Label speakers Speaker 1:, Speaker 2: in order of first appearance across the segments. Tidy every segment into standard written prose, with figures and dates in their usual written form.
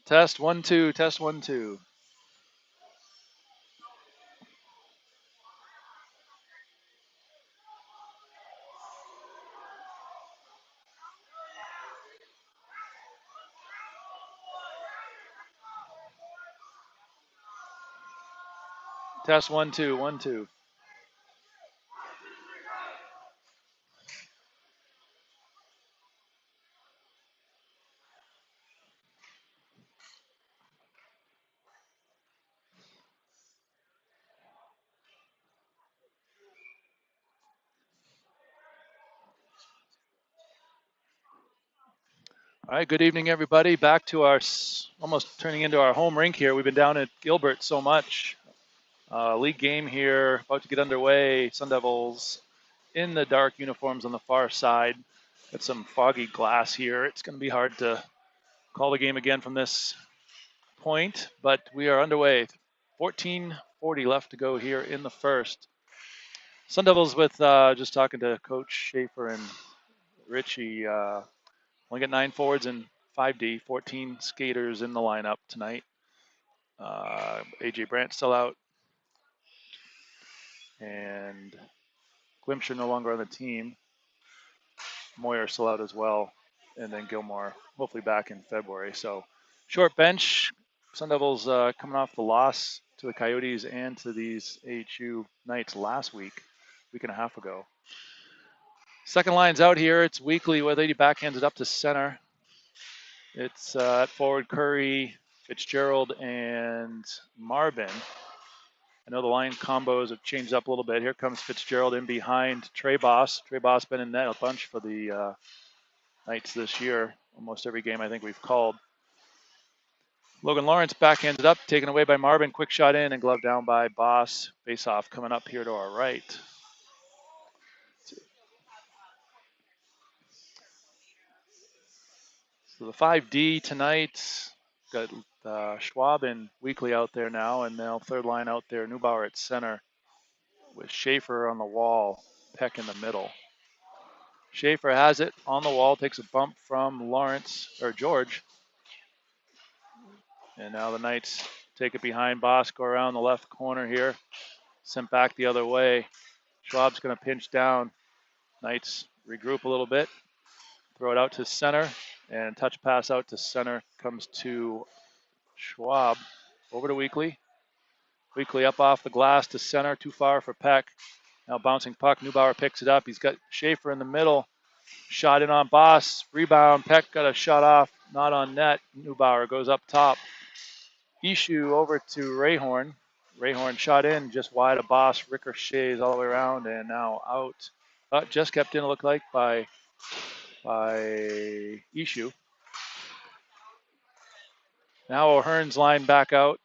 Speaker 1: Test 1 2, test 1 2. Test 1 2, 1 2. All right, good evening, everybody. Back to our almost turning into our home rink here. We've been down at Gilbert so much. League game here, about to get underway. Sun Devils in the dark uniforms on the far side. Got some foggy glass here. It's going to be hard to call the game again from this point, but we are underway. 14:40 left to go here in the first. Sun Devils with just talking to Coach Schaefer and Richie. Only got 9 forwards and 5D, 14 skaters in the lineup tonight. AJ Brandt still out, and Glimsher no longer on the team. Moyer still out as well, and then Gilmore hopefully back in February. So short bench. Sun Devils coming off the loss to the Coyotes and to these AHU Knights last week and a half ago. Second line's out here. It's Weekly with 80 backhands it up to center. It's at forward Curry, Fitzgerald, and Marvin. I know the line combos have changed up a little bit. Here comes Fitzgerald in behind Trey Boss. Trey Boss been in net a bunch for the Knights this year. Almost every game I think we've called. Logan Lawrence backhands it up, taken away by Marvin. Quick shot in and glove down by Boss. Face off coming up here to our right. So the 5D tonight, got Schwab and Weekly out there now, and now third line out there, Neubauer at center with Schaefer on the wall, Peck in the middle. Schaefer has it on the wall, takes a bump from George. And now the Knights take it behind Boss, go around the left corner here, sent back the other way. Schwab's going to pinch down. Knights regroup a little bit, throw it out to center, and touch pass out to center comes to Schwab. Over to Weekly. Weekly up off the glass to center, too far for Peck. Now bouncing puck, Neubauer picks it up. He's got Schaefer in the middle. Shot in on Boss. Rebound. Peck got a shot off, not on net. Neubauer goes up top. AHU over to Rayhorn. Rayhorn shot in just wide of Boss. Ricochets all the way around and now out. Just kept in, it looked like, by AHU. Now O'Hearn's line back out.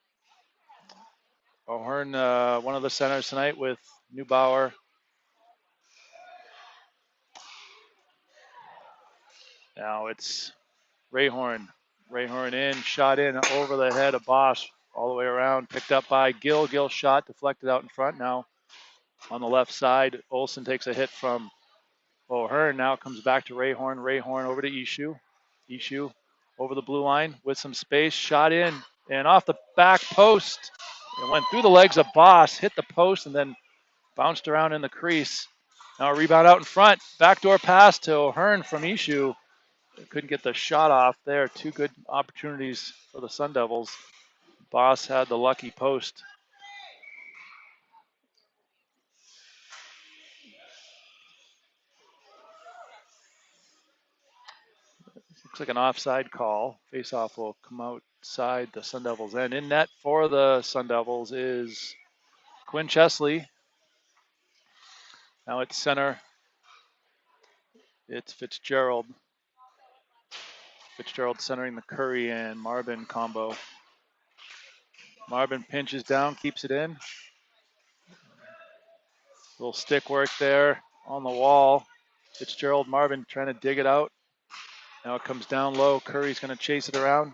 Speaker 1: O'Hearn, one of the centers tonight with Neubauer. Now it's Rayhorn. Rayhorn in, shot in over the head of Bosch, all the way around, picked up by Gill. Gill shot, deflected out in front. Now on the left side, Olsen takes a hit from O'Hearn. Now comes back to Rayhorn. Rayhorn over to AHU. AHU over the blue line with some space, shot in and off the back post. It went through the legs of Boss, hit the post, and then bounced around in the crease. Now a rebound out in front. Backdoor pass to O'Hearn from AHU. Couldn't get the shot off there. Two good opportunities for the Sun Devils. Boss had the lucky post. Looks like an offside call. Faceoff will come outside the Sun Devils end. In net for the Sun Devils is Quinn Chesley. Now it's center. It's Fitzgerald. Fitzgerald centering the Curry and Marvin combo. Marvin pinches down, keeps it in. Little stick work there on the wall. Fitzgerald, Marvin trying to dig it out. Now it comes down low. Curry's going to chase it around.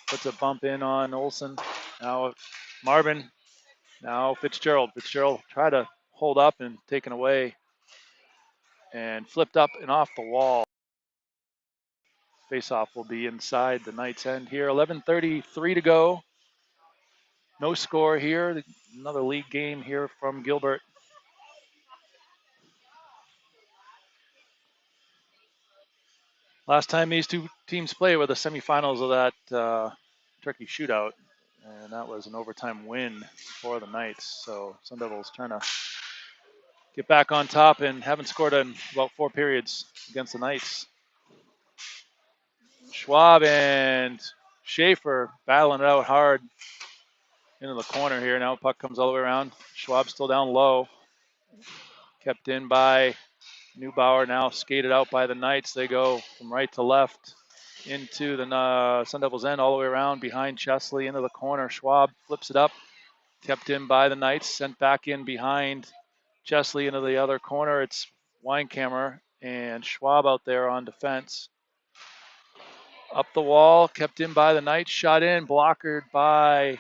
Speaker 1: Puts a bump in on Olsen. Now Marvin. Now Fitzgerald. Fitzgerald tried to hold up and taken away. And flipped up and off the wall. Face-off will be inside the Knights' end here. 11:33 to go. No score here. Another league game here from Gilbert. Last time these two teams played were the semifinals of that Turkey shootout, and that was an overtime win for the Knights. So Sun Devils trying to get back on top and haven't scored in about 4 periods against the Knights. Schwab and Schaefer battling it out hard into the corner here. Now puck comes all the way around. Schwab still down low. Kept in by Neubauer, now skated out by the Knights. They go from right to left into the Sun Devils end, all the way around behind Chesley into the corner. Schwab flips it up, kept in by the Knights, sent back in behind Chesley into the other corner. It's Weinkammer and Schwab out there on defense. Up the wall, kept in by the Knights, shot in, blockered by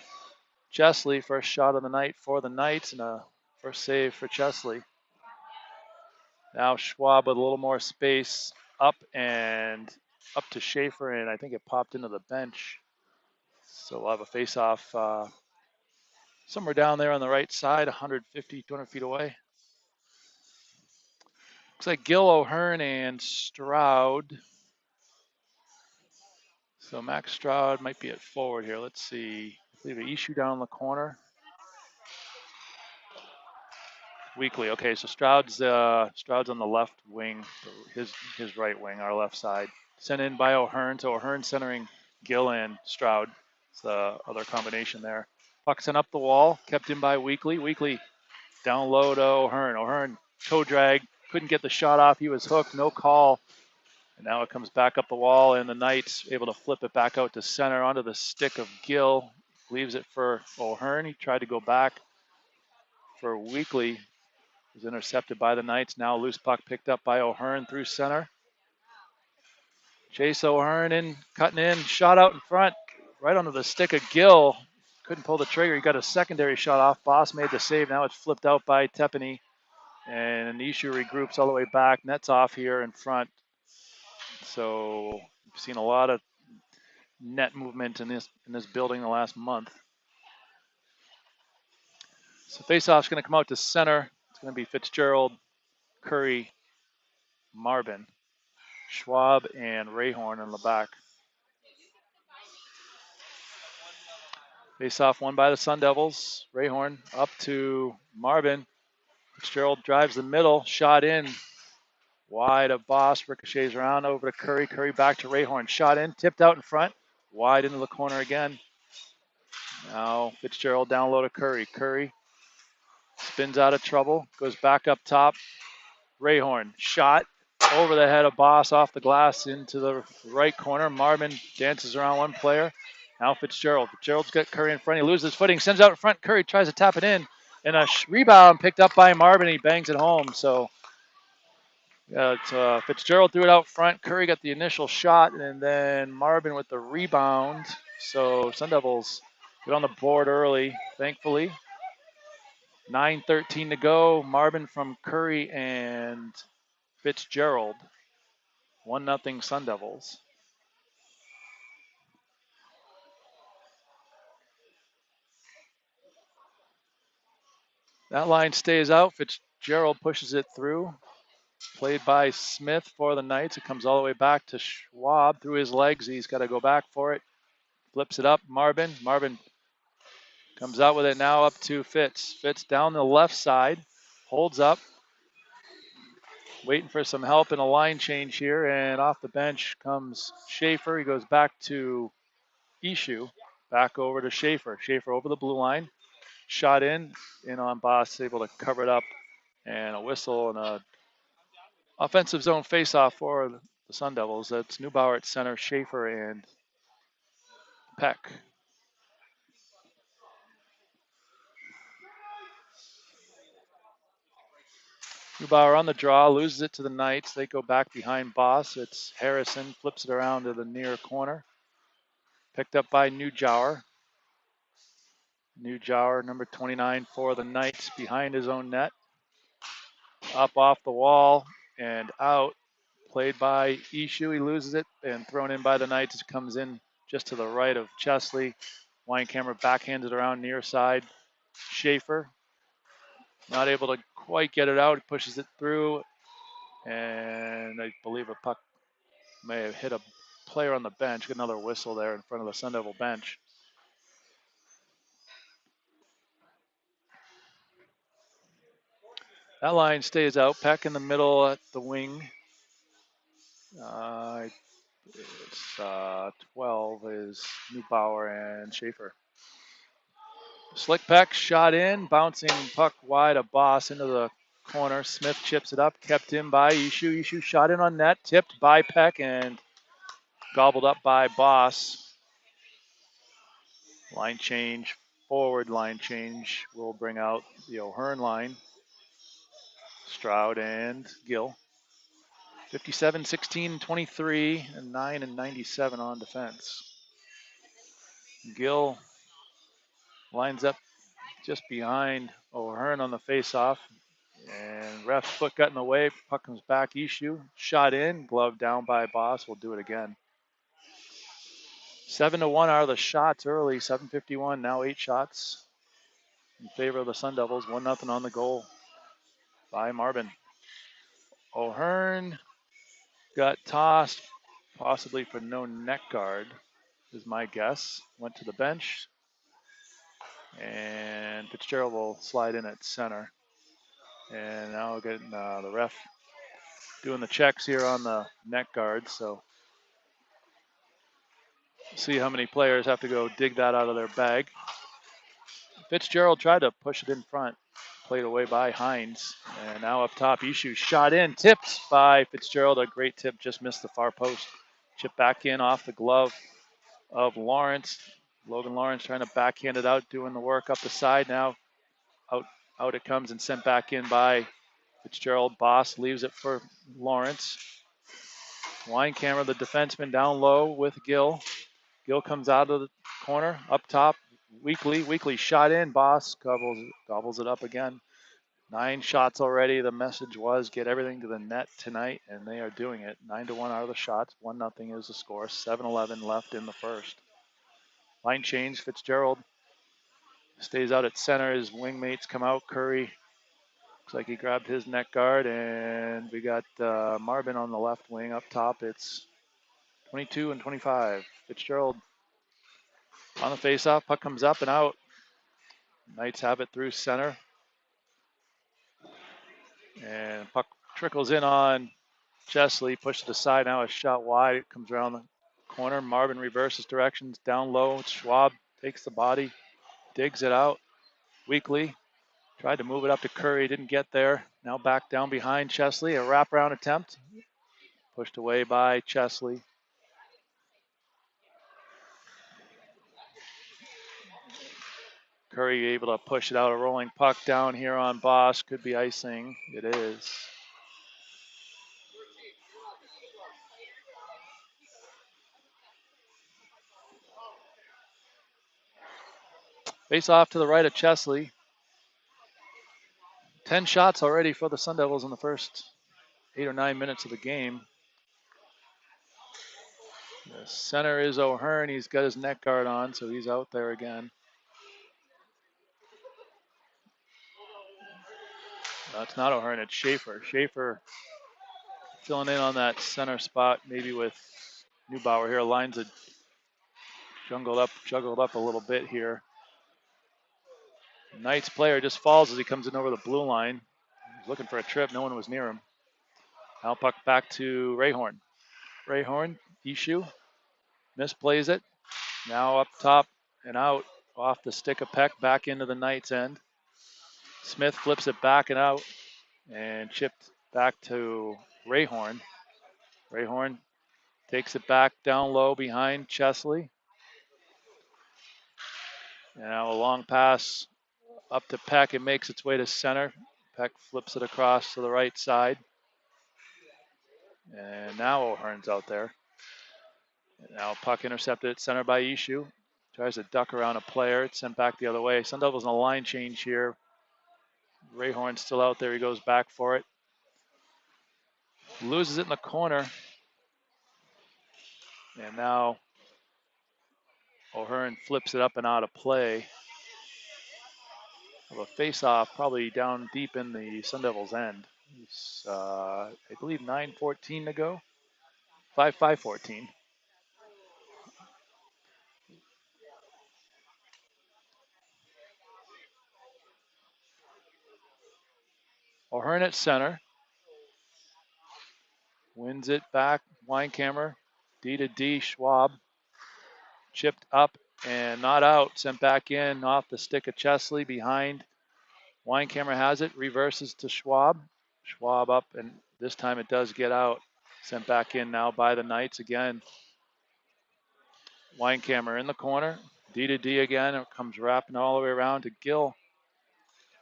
Speaker 1: Chesley. First shot of the night for the Knights and a first save for Chesley. Now Schwab with a little more space up and up to Schaefer, and I think it popped into the bench. So we'll have a face-off somewhere down there on the right side, 150, 200 feet away. Looks like Gill, O'Hearn, and Stroud. So Max Stroud might be at forward here. Let's see. I believe AHU down in the corner. Weekly. Okay, so Stroud's on the left wing, his right wing, our left side. Sent in by O'Hearn. So O'Hearn centering Gill and Stroud. It's the other combination there. Puck sent up the wall, kept in by Weekly. Weekly down low to O'Hearn. O'Hearn toe drag, couldn't get the shot off. He was hooked, no call. And now it comes back up the wall, and the Knights able to flip it back out to center onto the stick of Gill. Leaves it for O'Hearn. He tried to go back for Weekly. Was intercepted by the Knights. Now loose puck picked up by O'Hearn through center. Chase O'Hearn in, cutting in, shot out in front, right onto the stick of Gill. Couldn't pull the trigger. He got a secondary shot off. Boss made the save. Now it's flipped out by Tepany. And Nishu regroups all the way back. Nets off here in front. So we've seen a lot of net movement in this building the last month. So faceoff's going to come out to center. It's going to be Fitzgerald, Curry, Marvin, Schwab, and Rayhorn in the back. Face-off won by the Sun Devils. Rayhorn up to Marvin. Fitzgerald drives the middle, shot in. Wide of Boss, ricochets around over to Curry. Curry back to Rayhorn. Shot in, tipped out in front. Wide into the corner again. Now Fitzgerald down low to Curry. Curry spins out of trouble, goes back up top. Rayhorn, shot over the head of Boss off the glass into the right corner. Marvin dances around one player. Now Fitzgerald. Fitzgerald's got Curry in front. He loses footing, sends out in front. Curry tries to tap it in. And a rebound picked up by Marvin. He bangs it home. So Fitzgerald threw it out front. Curry got the initial shot, and then Marvin with the rebound. So Sun Devils get on the board early, thankfully. 9:13 to go. Marvin from Curry and Fitzgerald. 1-0 Sun Devils. That line stays out. Fitzgerald pushes it through. Played by Smith for the Knights. It comes all the way back to Schwab through his legs. He's got to go back for it. Flips it up. Marvin. Marvin comes out with it now up to Fitz. Fitz down the left side. Holds up. Waiting for some help in a line change here. And off the bench comes Schaefer. He goes back to AHU. Back over to Schaefer. Schaefer over the blue line. Shot in on Boss, able to cover it up. And a whistle and a offensive zone faceoff for the Sun Devils. That's Neubauer at center, Schaefer and Peck. Neubauer on the draw, loses it to the Knights. They go back behind Boss. It's Harrison, flips it around to the near corner. Picked up by Neubauer. Neubauer, number 29 for the Knights, behind his own net. Up off the wall and out. played by AHU. He loses it and thrown in by the Knights. It comes in just to the right of Chesley. Wine camera backhands it around near side. Schaefer not able to quite get it out. He pushes it through, and I believe a puck may have hit a player on the bench. Get another whistle there in front of the Sun Devil bench. That line stays out. Peck in the middle at the wing. It's 12 is Neubauer and Schaefer. Slick Peck shot in, bouncing puck wide of Boss into the corner. Smith chips it up, kept in by AHU. AHU shot in on net, tipped by Peck and gobbled up by Boss. Line change, forward line change will bring out the O'Hearn line. Stroud and Gill. 57, 16, 23, and 9 and 97 on defense. Gill lines up just behind O'Hearn on the faceoff, and ref's foot got in the way. Puck comes back. AHU shot in, glove down by Boss. We'll do it again. 7-1 are the shots early. 7:51 now 8 shots in favor of the Sun Devils. 1-0 on the goal by Marvin. O'Hearn got tossed, possibly for no neck guard, is my guess. Went to the bench, and Fitzgerald will slide in at center. And now getting the ref doing the checks here on the neck guard. So see how many players have to go dig that out of their bag. Fitzgerald tried to push it in front, played away by Hines. And now up top, AHU shot in, tipped by Fitzgerald. A great tip, just missed the far post. Chip back in off the glove of Lawrence. Logan Lawrence trying to backhand it out, doing the work up the side now. Out it comes and sent back in by Fitzgerald. Boss leaves it for Lawrence. Wine camera, the defenseman down low with Gill. Gill comes out of the corner, up top. Weekly shot in. Boss gobbles it up again. 9 shots already. The message was get everything to the net tonight, and they are doing it. 9-1 are the shots. 1-0 is the score. 7:11 left in the first. Line change. Fitzgerald stays out at center. His wingmates come out. Curry looks like he grabbed his neck guard, and we got Marvin on the left wing up top. It's 22 and 25. Fitzgerald on the faceoff. Puck comes up and out. Knights have it through center. And puck trickles in on Chesley. Pushed it aside. Now a shot wide. It comes around the corner. Marvin reverses directions. Down low. Schwab takes the body. Digs it out. Weekly tried to move it up to Curry. Didn't get there. Now back down behind Chesley. A wraparound attempt. Pushed away by Chesley. Curry able to push it out. A rolling puck down here on Boss. Could be icing. It is. Face off to the right of Chesley. 10 shots already for the Sun Devils in the first 8 or 9 minutes of the game. The center is O'Hearn. He's got his neck guard on, so he's out there again. It's not O'Hearn, it's Schaefer. Schaefer filling in on that center spot, maybe with Neubauer here. Lines it juggled up a little bit here. Knight's player just falls as he comes in over the blue line. He's looking for a trip. No one was near him. Now puck back to Rayhorn. Rayhorn, AHU, misplays it. Now up top and out off the stick of Peck, back into the Knights end. Smith flips it back and out and chipped back to Rayhorn. Rayhorn takes it back down low behind Chesley. And now a long pass up to Peck. It makes its way to center. Peck flips it across to the right side. And now O'Hearn's out there. And now puck intercepted at center by AHU. Tries to duck around a player. It's sent back the other way. Sun Devils in a line change here. Rayhorn's still out there. He goes back for it. Loses it in the corner. And now O'Hearn flips it up and out of play. Of a face-off probably down deep in the Sun Devils' end. I believe 9:14 to go. 5:14. O'Hearn at center. Wins it back. Weinkammer. D to D. Schwab. Chipped up and not out. Sent back in off the stick of Chesley behind. Weinkammer has it. Reverses to Schwab. Schwab up, and this time it does get out. Sent back in now by the Knights again. Weinkammer in the corner. D to D again. It comes wrapping all the way around to Gill.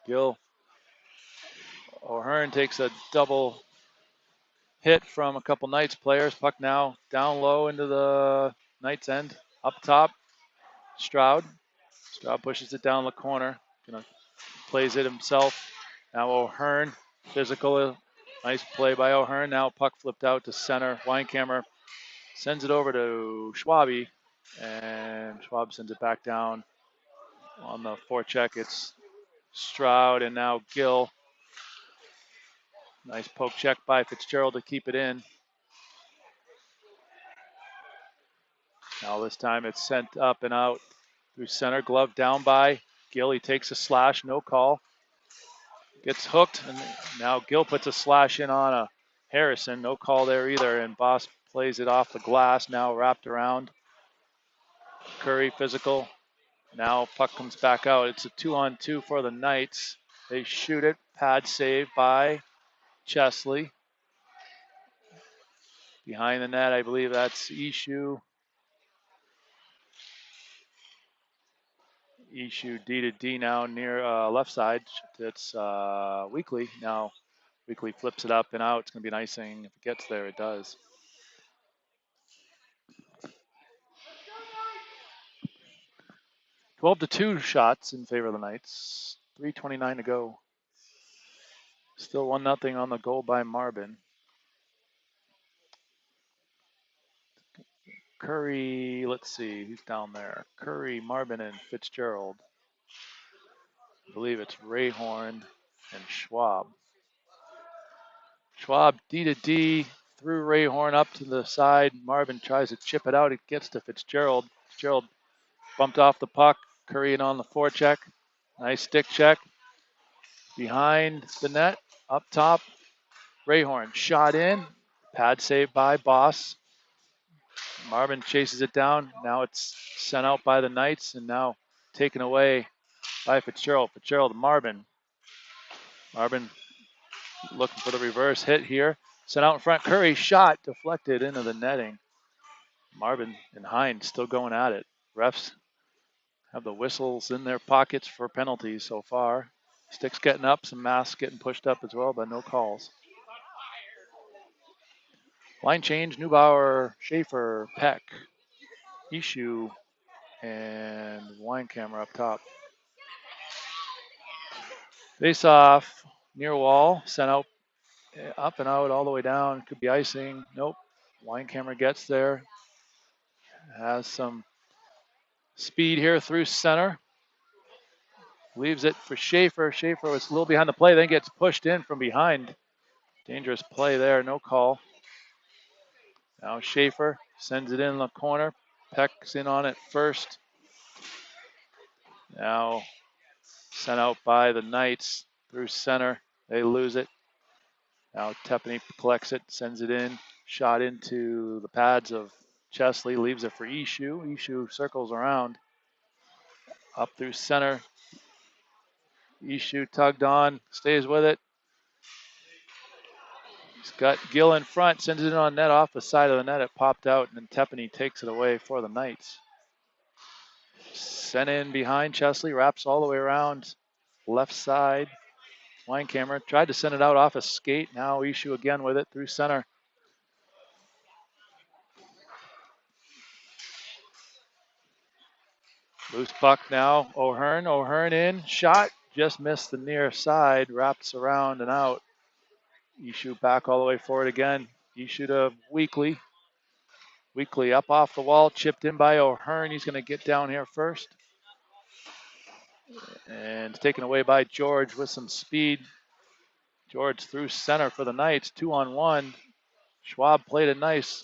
Speaker 1: Gill. O'Hearn takes a double hit from a couple Knights players. Puck now down low into the Knights end. Up top, Stroud. Stroud pushes it down the corner. Plays it himself. Now O'Hearn, physical. Nice play by O'Hearn. Now puck flipped out to center. Weinkammer sends it over to Schwabe, and Schwab sends it back down on the forecheck. It's Stroud and now Gill. Nice poke check by Fitzgerald to keep it in. Now this time it's sent up and out through center. Glove down by Gill. He takes a slash, no call. Gets hooked, and now Gill puts a slash in on a Harrison. No call there either, and Boss plays it off the glass, now wrapped around. Curry physical. Now puck comes back out. It's a 2-on-2 for the Knights. They shoot it. Pad save by Chesley. Behind the net, I believe that's AHU. AHU D to D now near left side. It's Weekly. Now Weekly flips it up and out. It's going to be an icing. If it gets there, it does. 12-2 shots in favor of the Knights. 3:29 to go. Still 1-0 on the goal by Marvin. Curry, let's see, who's down there? Curry, Marvin, and Fitzgerald. I believe it's Rayhorn and Schwab. Schwab D to D through Rayhorn up to the side. Marvin tries to chip it out. It gets to Fitzgerald. Fitzgerald bumped off the puck. Curry in on the forecheck. Nice stick check. Behind the net, up top. Rayhorn shot in. Pad save by Boss. Marvin chases it down. Now it's sent out by the Knights and now taken away by Fitzgerald. Fitzgerald to Marvin. Marvin looking for the reverse hit here. Sent out in front. Curry shot deflected into the netting. Marvin and Hines still going at it. Refs have the whistles in their pockets for penalties so far. Sticks getting up, some masks getting pushed up as well, but no calls. Line change, Neubauer, Schaefer, Peck, Ishu, and Weinkammer up top. Face off, near wall, sent out, up and out all the way down. Could be icing. Nope. Weinkammer gets there. Has some speed here through center. Leaves it for Schaefer. Schaefer was a little behind the play, then gets pushed in from behind. Dangerous play there, no call. Now Schaefer sends it in the corner. Peck's in on it first. Now sent out by the Knights through center. They lose it. Now Tepany collects it, sends it in. Shot into the pads of Chesley. Leaves it for Ishu. Ishu circles around. Up through center. Ishu tugged on. Stays with it. He's got Gill in front. Sends it in on net off the side of the net. It popped out. And then Tepany takes it away for the Knights. Sent in behind Chesley. Wraps all the way around left side. Weinkammer tried to send it out off a skate. Now Ishu again with it through center. Loose puck now. O'Hearn. O'Hearn in. Shot. Just missed the near side. Wraps around and out. Ishu back all the way forward again. Ishu to Weekly. Weekly up off the wall, chipped in by O'Hearn. He's going to get down here first. And taken away by George with some speed. George through center for the Knights, 2-on-1. Schwab played a nice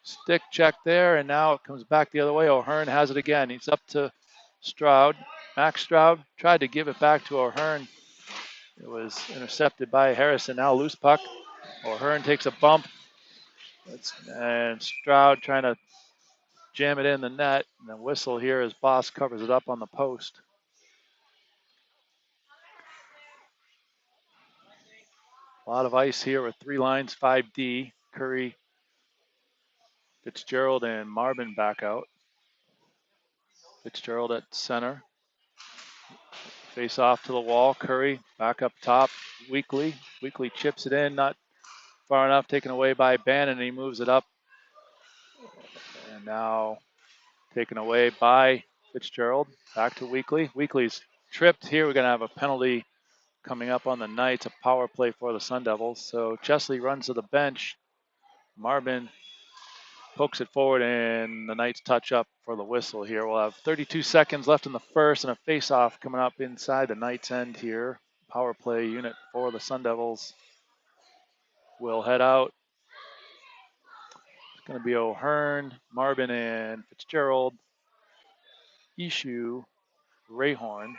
Speaker 1: stick check there, and now it comes back the other way. O'Hearn has it again. He's up to Stroud. Max Stroud tried to give it back to O'Hearn. It was intercepted by Harrison. Now loose puck. O'Hearn takes a bump. And Stroud trying to jam it in the net. And the whistle here as Boss covers it up on the post. A lot of ice here with 3 lines, 5D. Curry, Fitzgerald, and Marvin back out. Fitzgerald at center. Face off to the wall. Curry back up top. Weekly chips it in, not far enough, taken away by Bannon, and he moves it up. And now taken away by Fitzgerald. Back to Weekly. Weekly's tripped here. We're going to have a penalty coming up on the Knights, a power play for the Sun Devils. So Chesley runs to the bench. Marvin pokes it forward, and the Knights touch up for the whistle here. We'll have 32 seconds left in the first, and a face-off coming up inside the Knights' end here. Power play unit for the Sun Devils will head out. It's going to be O'Hearn, Marvin, and Fitzgerald, Ishu, Rayhorn.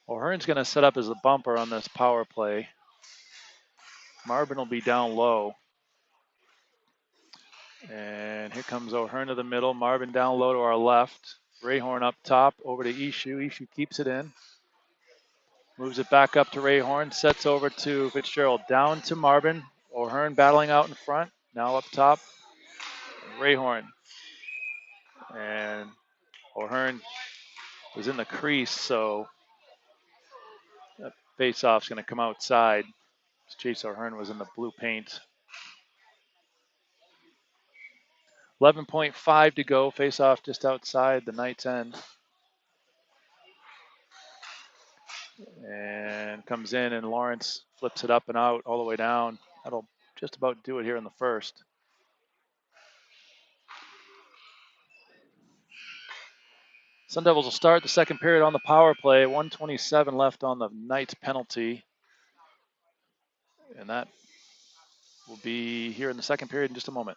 Speaker 1: O'Hearn's going to set up as a bumper on this power play. Marvin will be down low. And here comes O'Hearn to the middle. Marvin down low to our left. Rayhorn up top over to Ishu. Ishu keeps it in. Moves it back up to Rayhorn. Sets over to Fitzgerald. Down to Marvin. O'Hearn battling out in front. Now up top. Rayhorn. And O'Hearn was in the crease, so that face-off's going to come outside. Chase O'Hearn was in the blue paint. 11.5 to go. Face-off just outside the Knights' end. And comes in, and Lawrence flips it up and out all the way down. That'll just about do it here in the first. Sun Devils will start the second period on the power play. 1:27 left on the Knights penalty. And that will be here in the second period in just a moment.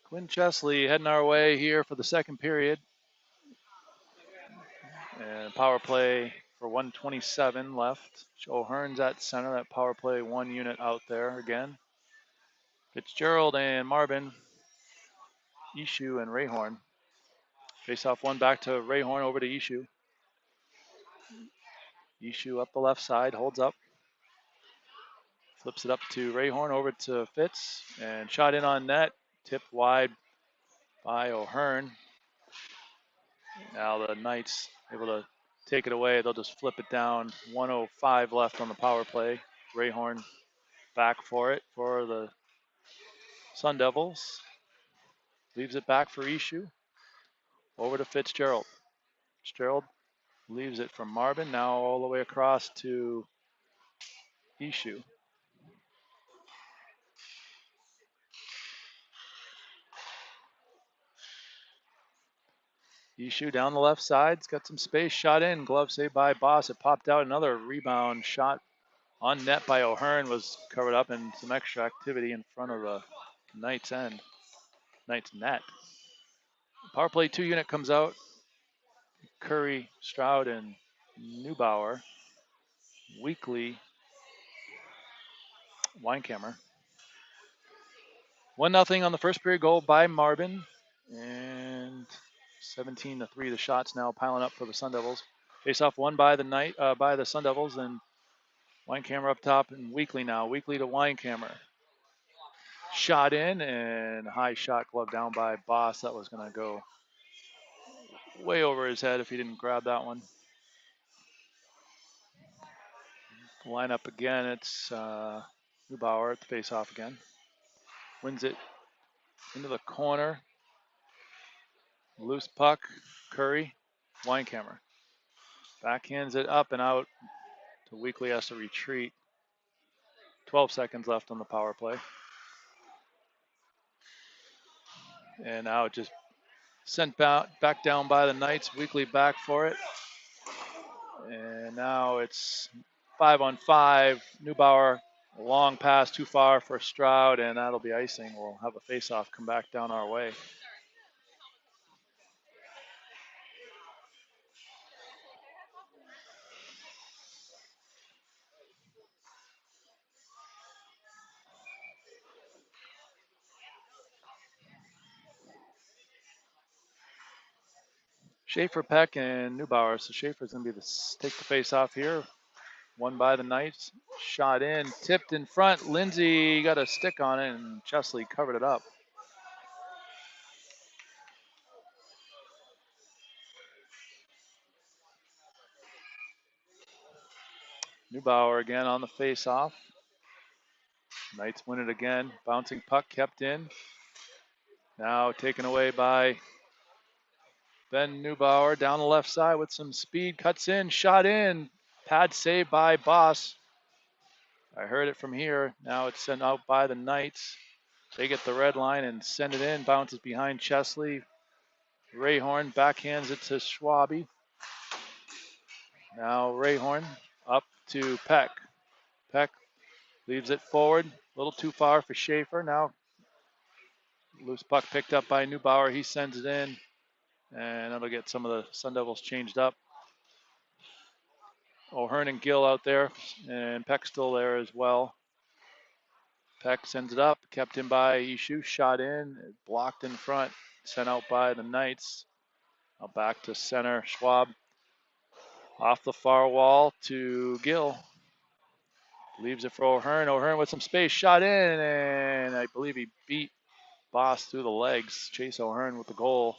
Speaker 1: Quinn Chesley heading our way here for the second period. And power play for 1:27 left. O'Hearn's at center. That power play 1 unit out there again. Fitzgerald and Marvin. Ishu and Rayhorn. Face off one back to Rayhorn over to Ishu. Ishu up the left side, holds up. Flips it up to Rayhorn, over to Fitz, and shot in on net. Tipped wide by O'Hearn. Now the Knights able to take it away. They'll just flip it down. 1:05 left on the power play. Rayhorn back for it for the Sun Devils. Leaves it back for Ishu. Over to Fitzgerald. Fitzgerald leaves it from Marvin. Now all the way across to Ishu. Ishu down the left side. It's got some space. Shot in. Glove saved by Boss. It popped out. Another rebound shot on net by O'Hearn was covered up, and some extra activity in front of the Knights end. Knights net. Power play 2 unit comes out. Curry, Stroud, and Neubauer. Weekly, Weinkammer. 1-0 on the first period goal by Marvin. And 17-3. The shots now piling up for the Sun Devils. Face off won by the Sun Devils, and Weinkammer up top, and Weekly now. Weekly to Weinkammer. Shot in, and high shot glove down by Boss. That was going to go way over his head if he didn't grab that one. Line up again. It's Neubauer at the face-off again. Wins it into the corner. Loose puck. Curry. Weinkammer. Backhands it up and out to Weekly. Has to retreat. 12 seconds left on the power play. And now it just sent back down by the Knights. Weekly back for it. And now it's 5-on-5. Neubauer, long pass too far for Stroud, and that'll be icing. We'll have a face-off come back down our way. Schaefer, Peck, and Neubauer. So Schaefer's going to be take the face-off here. Won by the Knights. Shot in, tipped in front. Lindsay got a stick on it, and Chesley covered it up. Neubauer again on the face-off. Knights win it again. Bouncing puck kept in. Now taken away by Ben Neubauer down the left side with some speed. Cuts in, shot in. Pad saved by Boss. I heard it from here. Now it's sent out by the Knights. They get the red line and send it in. Bounces behind Chesley. Rayhorn backhands it to Schwabe. Now Rayhorn up to Peck. Peck leaves it forward. A little too far for Schaefer. Now loose puck picked up by Neubauer. He sends it in. And that'll get some of the Sun Devils changed up. O'Hearn and Gill out there. And Peck still there as well. Peck sends it up. Kept in by Ishu. Shot in. Blocked in front. Sent out by the Knights. Now back to center. Schwab off the far wall to Gill. Leaves it for O'Hearn. O'Hearn with some space. Shot in. And I believe he beat Boss through the legs. Chase O'Hearn with the goal.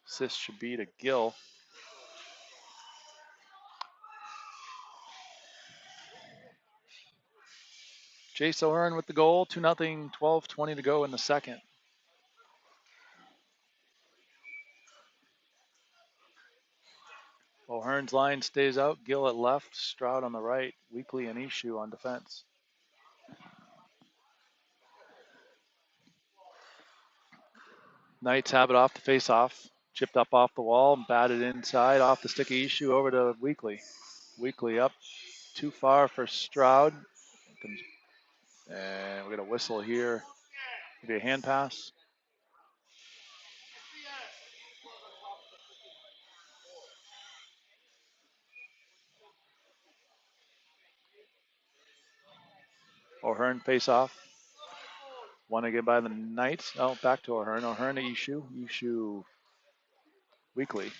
Speaker 1: Assist should be to Gill. Chase O'Hearn with the goal. 2-0. 12:20 to go in the second. O'Hearn's line stays out. Gill at left. Stroud on the right. Weekly and Ishu on defense. Knights have it off the face-off. Chipped up off the wall, batted inside, off the stick of Ishu over to Weekly. Weekly up too far for Stroud. And we're going to whistle here. Maybe a hand pass. O'Hearn face-off. Won again by the Knights. Oh, back to O'Hearn. O'Hearn to Ishu. Ishu Weekly.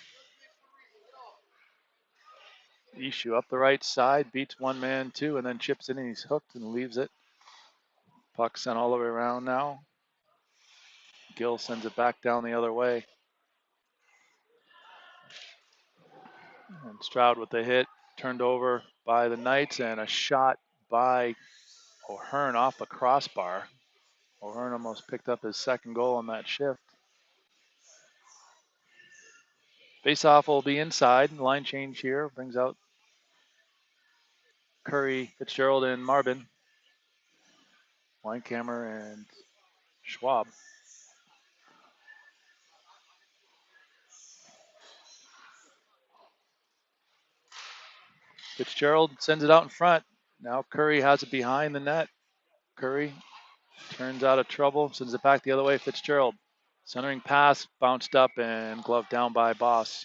Speaker 1: Ishu up the right side, beats one man, two, and then chips in and he's hooked and leaves it. Puck sent all the way around now. Gill sends it back down the other way. And Stroud with the hit, turned over by the Knights, and a shot by O'Hearn off the crossbar. O'Hearn almost picked up his second goal on that shift. Face-off will be inside. Line change here brings out Curry, Fitzgerald, and Marbin. Weinkammer and Schwab. Fitzgerald sends it out in front. Now Curry has it behind the net. Curry turns out of trouble, sends it back the other way. Fitzgerald. Centering pass, bounced up and gloved down by Boss.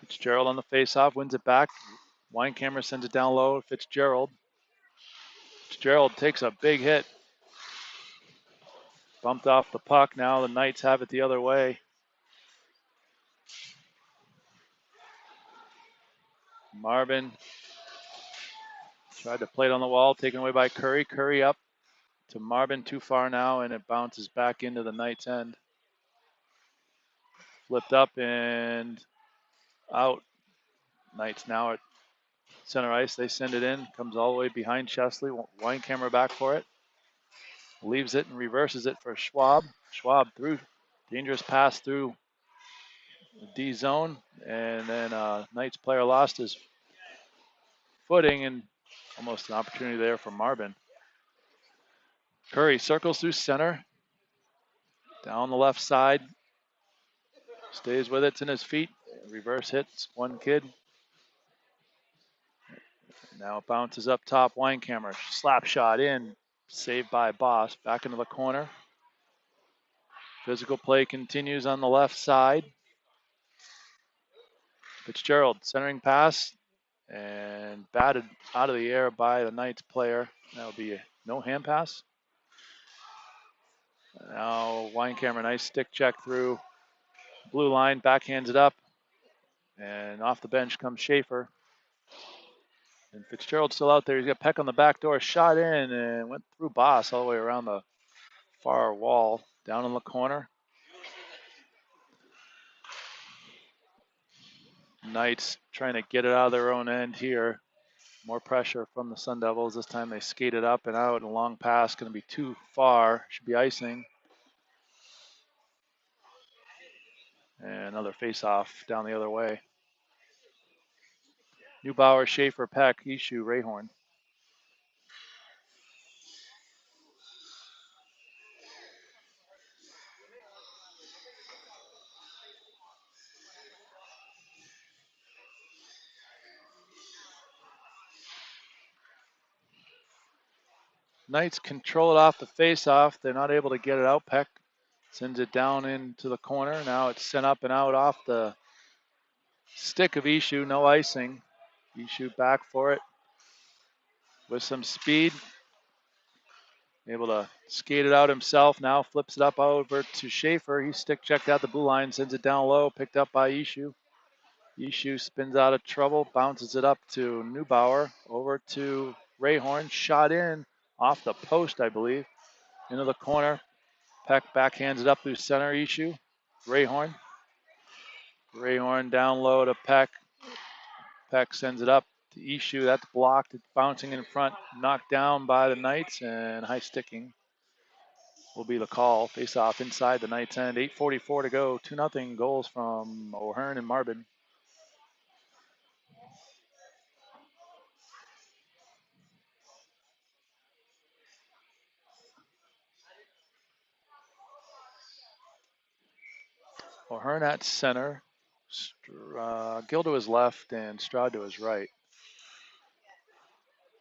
Speaker 1: Fitzgerald on the face-off, wins it back. Weinkammer sends it down low. Fitzgerald. Fitzgerald takes a big hit. Bumped off the puck. Now the Knights have it the other way. Marvin tried to play it on the wall, taken away by Curry. Curry up to Marvin, too far now, and it bounces back into the Knights' end. Flipped up and out. Knights now at center ice. They send it in. Comes all the way behind Chesley. Weinkammer back for it. Leaves it and reverses it for Schwab. Schwab through. Dangerous pass through the D zone. And then Knights player lost his footing and almost an opportunity there for Marvin. Curry circles through center. Down the left side. Stays with it. It's in his feet. Reverse hits one kid. Now it bounces up top. Weinkammer. Slap shot in. Saved by Boss. Back into the corner. Physical play continues on the left side. Fitzgerald centering pass and batted out of the air by the Knights player. That'll be no hand pass. Now Weinkammer, nice stick check through blue line, backhands it up, and off the bench comes Schaefer. And Fitzgerald's still out there. He's got Peck on the back door, shot in and went through Boss all the way around the far wall, down in the corner. Knights trying to get it out of their own end here. More pressure from the Sun Devils. This time they skate it up and out, and a long pass going to be too far. Should be icing. And another face-off down the other way. Neubauer, Schaefer, Peck, Ishu, Rayhorn. Knights control it off the face-off. They're not able to get it out. Peck sends it down into the corner. Now it's sent up and out off the stick of Ishu. No icing. Ishu back for it with some speed. Able to skate it out himself. Now flips it up over to Schaefer. He stick checked out the blue line, sends it down low, picked up by Ishu. Ishu spins out of trouble, bounces it up to Neubauer, over to Rayhorn, shot in off the post, I believe, into the corner. Peck backhands it up through center. Ishu, Rayhorn. Rayhorn down low to Peck. Peck sends it up to Ishu. That's blocked. It's bouncing in front, knocked down by the Knights, and high sticking will be the call. Face off inside the Knights end. 8:44 to go. 2-0 goals from O'Hearn and Marbin. O'Hearn at center. Gill to his left and Stroud to his right.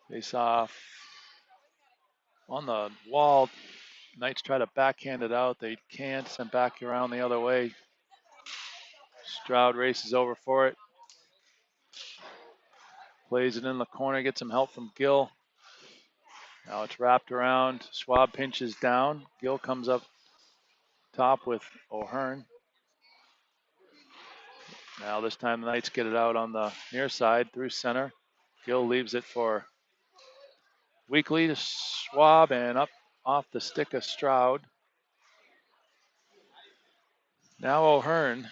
Speaker 1: Face off on the wall. Knights try to backhand it out. They can't. Sent back around the other way. Stroud races over for it. Plays it in the corner. Gets some help from Gill. Now it's wrapped around. Schwab pinches down. Gill comes up top with O'Hearn. Now this time the Knights get it out on the near side through center. Gill leaves it for Weekly to Schwab and up off the stick of Stroud. Now O'Hearn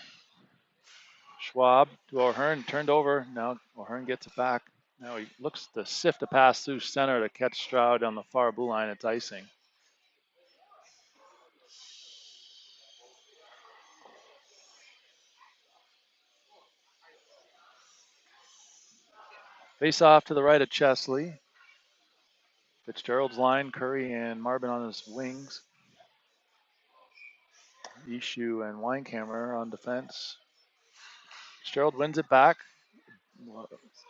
Speaker 1: Schwab to O'Hearn, turned over. Now O'Hearn gets it back. Now he looks to sift a pass through center to catch Stroud on the far blue line. It's icing. Face off to the right of Chesley. Fitzgerald's line, Curry and Marvin on his wings. Ishu and Weinkammer on defense. Fitzgerald wins it back.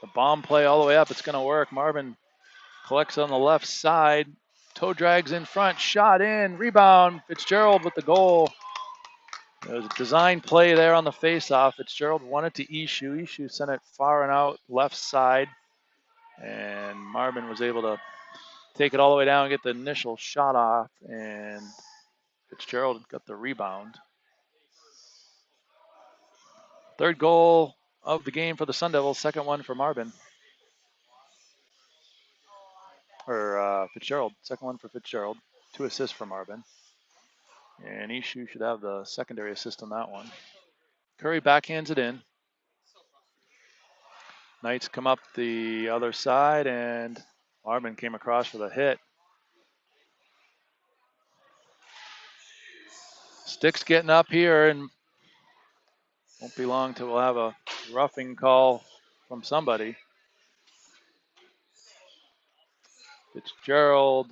Speaker 1: The bomb play all the way up. It's going to work. Marvin collects on the left side. Toe drags in front. Shot in. Rebound. Fitzgerald with the goal. There was a design play there on the face-off. Fitzgerald won it to Ishu. Ishu sent it far and out left side. And Marvin was able to take it all the way down and get the initial shot off. And Fitzgerald got the rebound. Third goal of the game for the Sun Devils. Second one for Marvin. Or Fitzgerald. Second one for Fitzgerald. 2 assists for Marvin. And Ishu should have the secondary assist on that one. Curry backhands it in. Knights come up the other side, and Marvin came across for the hit. Sticks getting up here, and won't be long till we'll have a roughing call from somebody. Fitzgerald,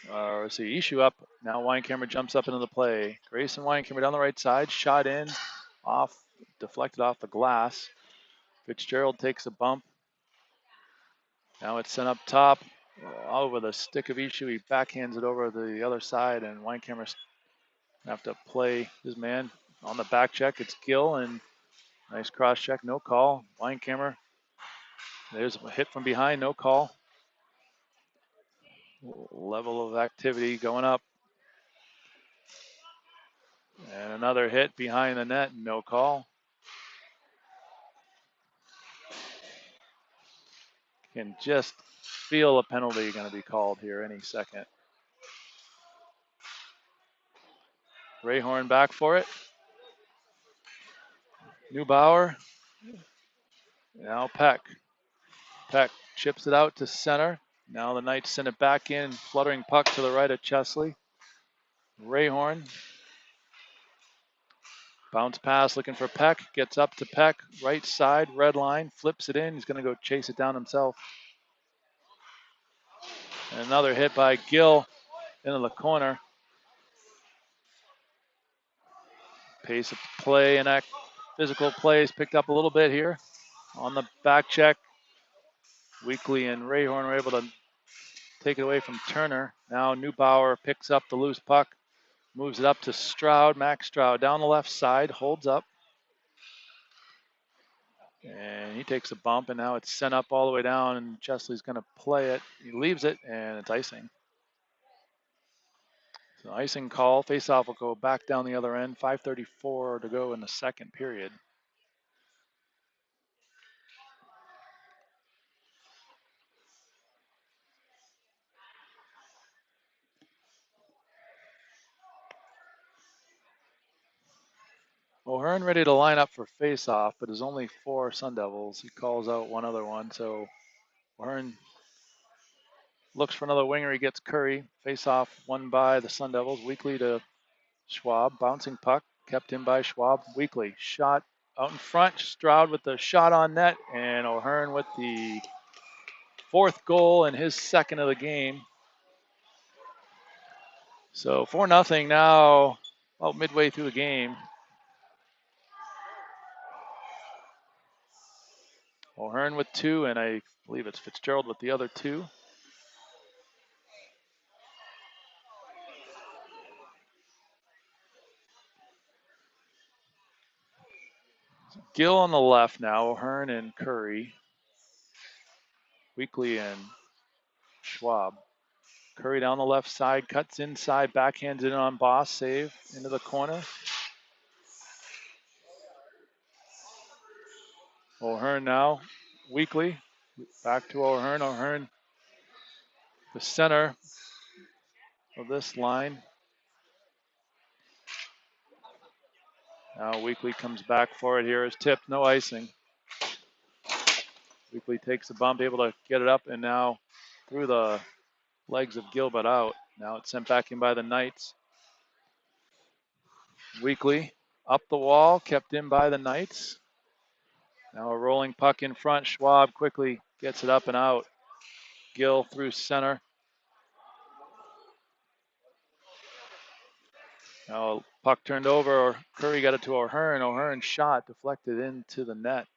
Speaker 1: let's see, Ishu up. Now Weinkammer jumps up into the play. Grayson Weinkammer down the right side, shot in, off, deflected off the glass. Fitzgerald takes a bump. Now it's sent up top, over the stick of Ishu. He backhands it over the other side, and Weinkammer have to play his man on the back check. It's Gill, and nice cross check, no call. Weinkammer, there's a hit from behind, no call. Level of activity going up. And another hit behind the net, no call. Can just feel a penalty going to be called here any second. Rayhorn back for it. Neubauer. Now Peck. Peck chips it out to center. Now the Knights send it back in. Fluttering puck to the right of Chesley. Rayhorn. Bounce pass looking for Peck. Gets up to Peck. Right side, red line. Flips it in. He's going to go chase it down himself. And another hit by Gill into the corner. Pace of play and that physical play is picked up a little bit here. On the back check, Weekly and Rayhorn were able to take it away from Turner. Now Neubauer picks up the loose puck, moves it up to Stroud. Max Stroud down the left side, holds up. And he takes a bump, and now it's sent up all the way down, and Chesley's going to play it. He leaves it, and it's icing. So icing call. Face-off will go back down the other end. 5:34 to go in the second period. O'Hearn ready to line up for face-off, but there's only 4 Sun Devils. He calls out one other one, so O'Hearn looks for another winger. He gets Curry. Face-off won by the Sun Devils. Weekly to Schwab. Bouncing puck kept in by Schwab. Weekly shot out in front. Stroud with the shot on net, and O'Hearn with the 4th goal and his 2nd of the game. So 4-0 now, about midway through the game. O'Hearn with 2, and I believe it's Fitzgerald with the other 2. Gill on the left now, O'Hearn and Curry. Weekly and Schwab. Curry down the left side, cuts inside, backhands it on Boss, save into the corner. O'Hearn now, Weekly, back to O'Hearn. O'Hearn, the center of this line. Now Weekly comes back for it here. Is tipped, no icing. Weekly takes the bump, able to get it up, and now through the legs of Gill, but out. Now it's sent back in by the Knights. Weekly up the wall, kept in by the Knights. Now a rolling puck in front. Schwab quickly gets it up and out. Gill through center. Now puck turned over. Curry got it to O'Hearn. O'Hearn shot deflected into the net.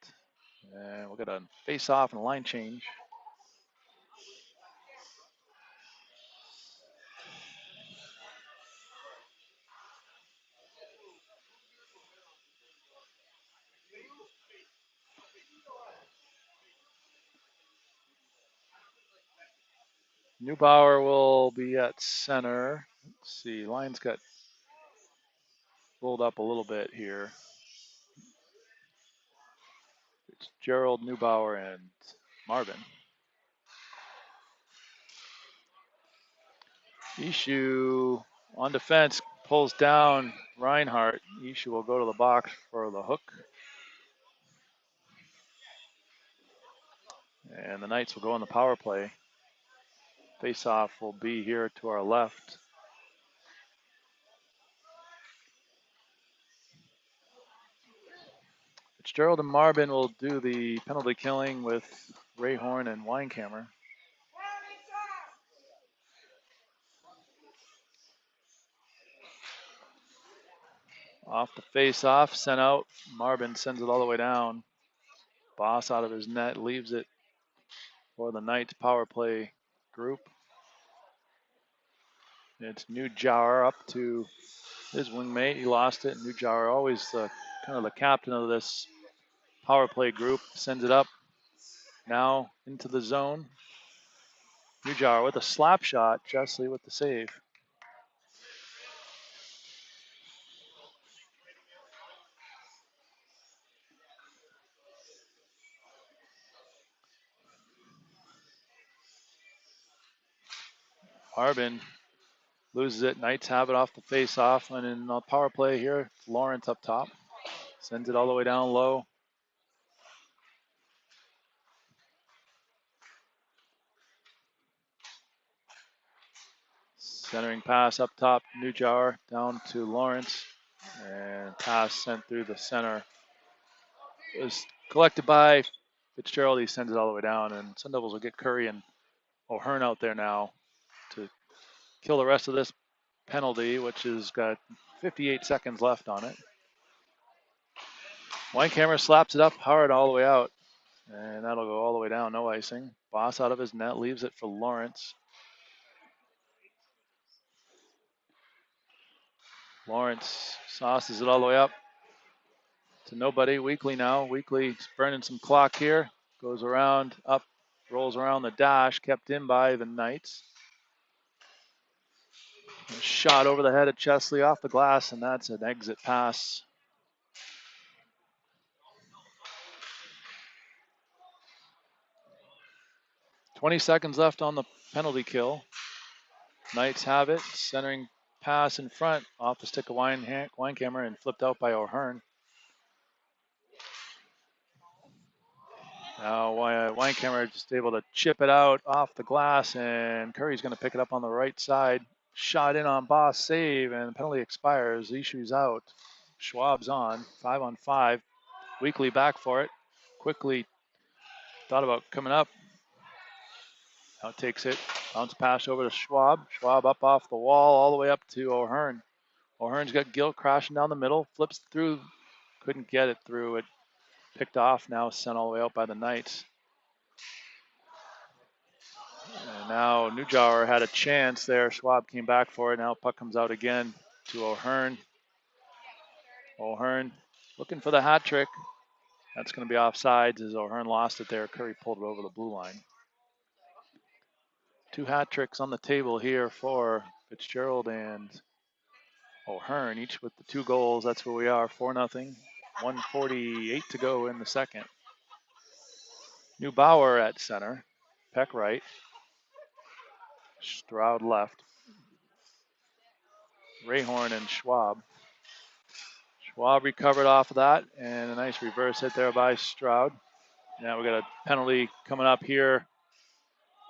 Speaker 1: And we'll get a face-off and a line change. Neubauer will be at center. Let's see, lines got rolled up a little bit here. It's Gerald, Neubauer, and Marvin. Ishu on defense pulls down Reinhardt. Ishu will go to the box for the hook. And the Knights will go on the power play. Face-off will be here to our left. Fitzgerald and Marvin will do the penalty killing with Ray Horn and Weinkammer. Off the face-off, sent out. Marvin sends it all the way down. Boss out of his net, leaves it for the Knights power play group. It's Newjar up to his wingmate. He lost it. Newjar, always kind of the captain of this power play group, sends it up. Now into the zone. Newjar with a slap shot. Chesley with the save. Marvin loses it. Knights have it off the face-off. And in the power play here, Lawrence up top. Sends it all the way down low. Centering pass up top. Newjar down to Lawrence. And pass sent through the center. It was collected by Fitzgerald. He sends it all the way down. And Sun Devils will get Curry and O'Hearn out there now to kill the rest of this penalty, which has got 58 seconds left on it. Weinkammer slaps it up hard all the way out, and that'll go all the way down, no icing. Boss out of his net, leaves it for Lawrence. Lawrence sauces it all the way up to nobody. Weekly now. Weekly's burning some clock here. Goes around, up, rolls around the dash, kept in by the Knights. Shot over the head of Chesley off the glass, and that's an exit pass. .20 seconds left on the penalty kill. Knights have it. Centering pass in front off the stick of Weinkammer and flipped out by O'Hearn. Now Weinkammer just able to chip it out off the glass, and Curry's going to pick it up on the right side. Shot in on Boss, save, and the penalty expires. Issue's out. Schwab's on. 5-on-5. Weekly back for it. Quickly thought about coming up. Now takes it. Bounce pass over to Schwab. Schwab up off the wall all the way up to O'Hearn. O'Hearn's got Gill crashing down the middle. Flips through. Couldn't get it through. It picked off. Now sent all the way out by the Knights. And now Newjar had a chance there. Schwab came back for it. Now puck comes out again to O'Hearn. O'Hearn looking for the hat trick. That's going to be offsides as O'Hearn lost it there. Curry pulled it over the blue line. 2 hat tricks on the table here for Fitzgerald and O'Hearn, each with the 2 goals. That's where we are, 4-0. 1:48 to go in the second. Neubauer at center. Peck right. Stroud left. Rayhorn and Schwab. Schwab recovered off of that, and a nice reverse hit there by Stroud. Now we got a penalty coming up here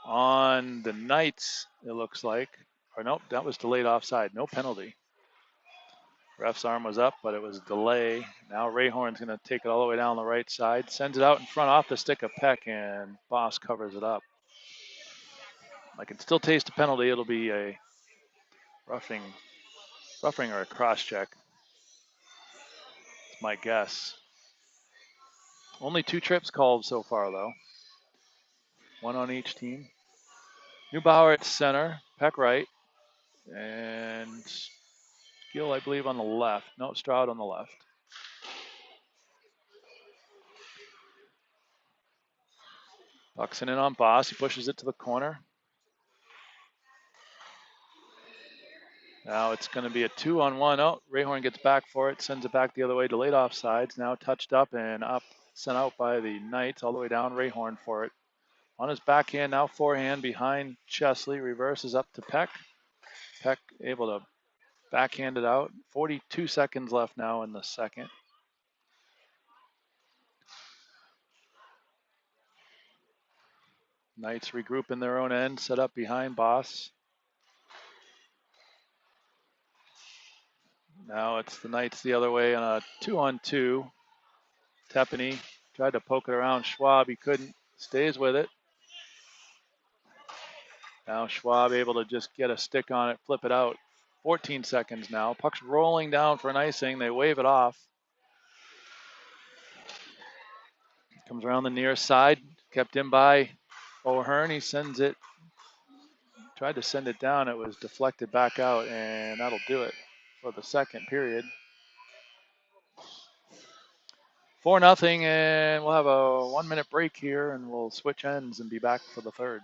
Speaker 1: on the Knights, it looks like. Or nope, that was delayed offside. No penalty. Ref's arm was up, but it was delay. Now Rayhorn's going to take it all the way down the right side. Sends it out in front off the stick of Peck, and Boss covers it up. I can still taste a penalty. It'll be a roughing or a cross check. That's my guess. Only 2 trips called so far, though. 1 on each team. Neubauer at center, Peck right, and Gill, I believe, on the left. No, Stroud on the left. Buxton in on Boss. He pushes it to the corner. Now it's going to be a 2-on-1. Oh, Rayhorn gets back for it, sends it back the other way. Delayed offsides. Now touched up and up, sent out by the Knights all the way down. Rayhorn for it. On his backhand, now forehand behind Chesley. Reverses up to Peck. Peck able to backhand it out. 42 seconds left now in the second. Knights regroup in their own end, set up behind Boss. Now it's the Knights the other way on a 2-on-2. Tepany tried to poke it around Schwab. He couldn't. Stays with it. Now Schwab able to just get a stick on it, flip it out. 14 seconds now. Puck's rolling down for an icing. They wave it off. Comes around the near side. Kept in by O'Hearn. He sends it. Tried to send it down. It was deflected back out, and that'll do it for the second period. 4-0, and we'll have a 1-minute break here, and we'll switch ends and be back for the third.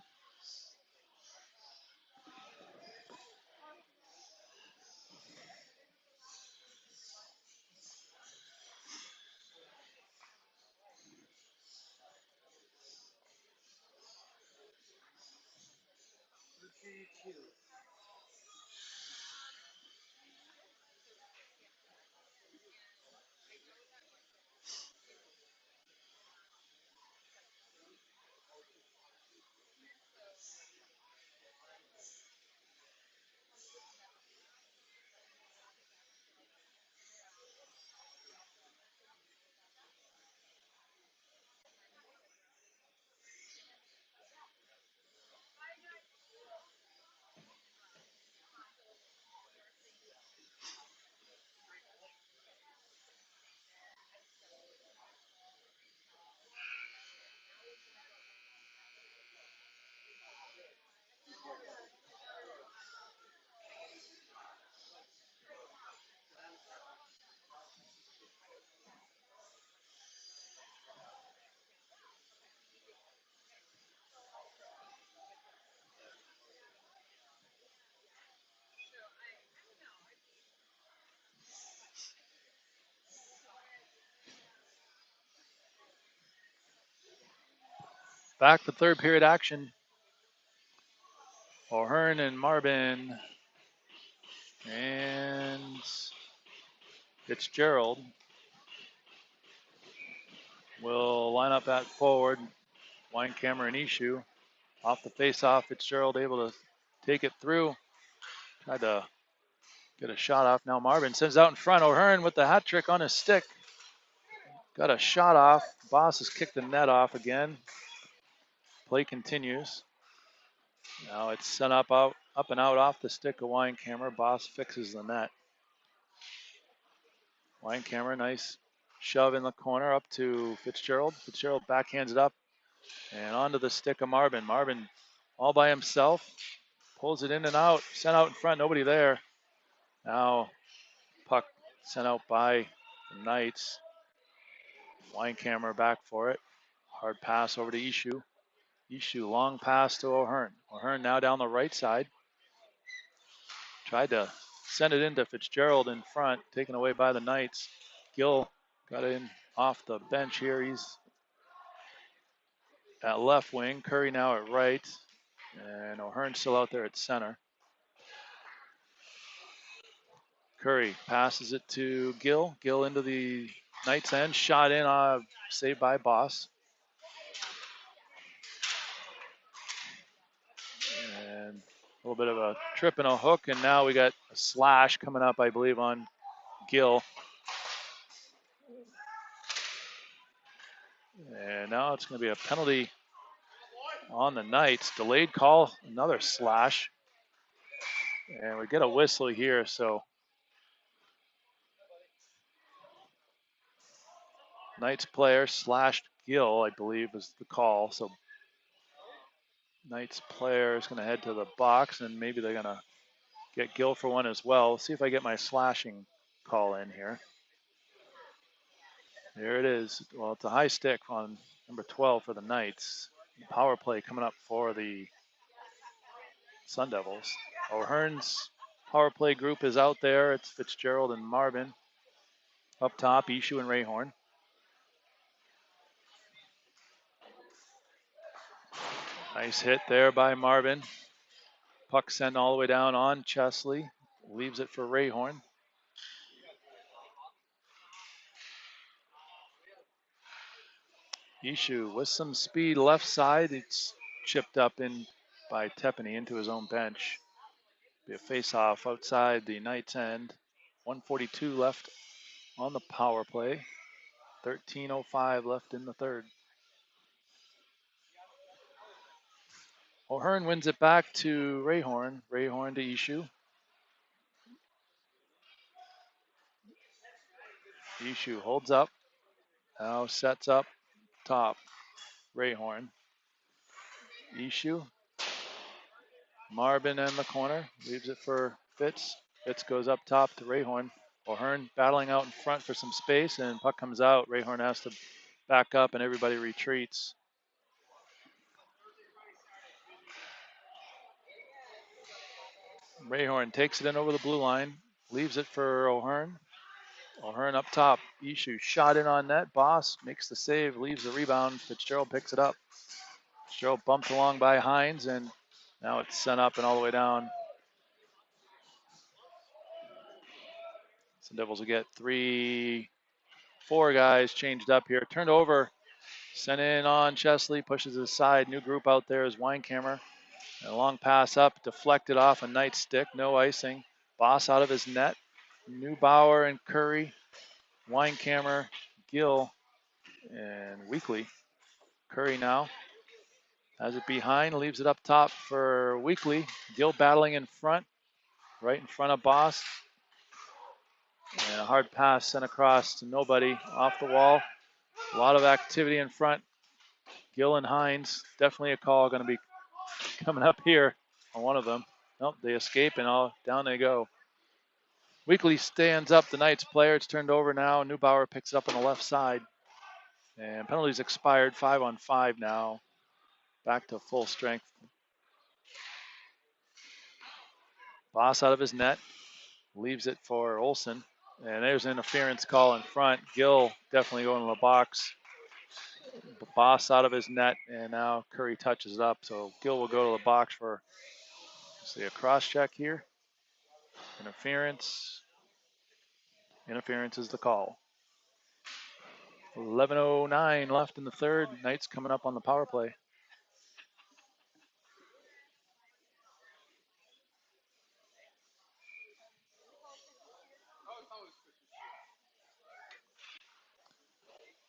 Speaker 1: Back for third period action. O'Hearn and Marbin and Fitzgerald will line up at forward. Weinkammer and Ishu. Off the face-off, Fitzgerald able to take it through. Tried to get a shot off. Now Marvin sends out in front. O'Hearn with the hat trick on his stick. Got a shot off. Boss has kicked the net off again. Play continues. Now it's sent up and out off the stick of Weinkammer. Boss fixes the net. Weinkammer, nice shove in the corner up to Fitzgerald. Fitzgerald backhands it up and onto the stick of Marvin. Marvin all by himself. Pulls it in and out. Sent out in front. Nobody there. Now puck sent out by the Knights. Weinkammer back for it. Hard pass over to Ishu. Ishu, long pass to O'Hearn. O'Hearn now down the right side. Tried to send it into Fitzgerald in front, taken away by the Knights. Gill got in off the bench here. He's at left wing. Curry now at right. And O'Hearn still out there at center. Curry passes it to Gill. Gill into the Knights end. Shot in, saved by Boss. And a little bit of a trip and a hook, and now we got a slash coming up, I believe, on Gill. And now it's going to be a penalty on the Knights. Delayed call, another slash. And we get a whistle here, so Knights player slashed Gill, I believe, is the call. So Knights player is going to head to the box, and maybe they're going to get Gill for one as well. Let's see if I get my slashing call in here. There it is. Well, it's a high stick on number 12 for the Knights. Power play coming up for the Sun Devils. O'Hearn's power play group is out there. It's Fitzgerald and Marvin. Up top, Ishu and Rayhorn. Nice hit there by Marvin. Puck sent all the way down on Chesley. Leaves it for Rayhorn. Ishu with some speed left side. It's chipped up in by Tepany into his own bench. Be a face-off outside the Knights end. 1:42 left on the power play. 13:05 left in the third. O'Hearn wins it back to Rayhorn. Rayhorn to Ishu. Ishu holds up. Now sets up top. Rayhorn. Ishu. Marvin in the corner. Leaves it for Fitz. Fitz goes up top to Rayhorn. O'Hearn battling out in front for some space, and puck comes out. Rayhorn has to back up, and everybody retreats. Rayhorn takes it in over the blue line. Leaves it for O'Hearn. O'Hearn up top. Ishu shot in on net. Boss makes the save, leaves the rebound. Fitzgerald picks it up. Fitzgerald bumped along by Hines, and now it's sent up and all the way down. Sun Devils will get 4 guys changed up here. Turned over, sent in on Chesley, pushes it aside. New group out there is Weinkammer. And a long pass up, deflected off a Knight stick, no icing. Boss out of his net. Neubauer and Curry, Weinkammer, Gill, and Weekly. Curry now has it behind, leaves it up top for Weekly. Gill battling in front, right in front of Boss. And a hard pass sent across to nobody, off the wall. A lot of activity in front. Gill and Hines, definitely a call going to be coming up here on one of them. Nope, they escape and down they go. Weekly stands up, the Knights player. It's turned over now. Neubauer picks it up on the left side. And penalties expired, 5-on-5 now. Back to full strength. Boss out of his net. Leaves it for Olsen. And there's an interference call in front. Gill definitely going to the box. Boss out of his net, and now Curry touches it up. So Gill will go to the box for, see, a cross check here. Interference. Interference is the call. 11:09 left in the third. Knights coming up on the power play.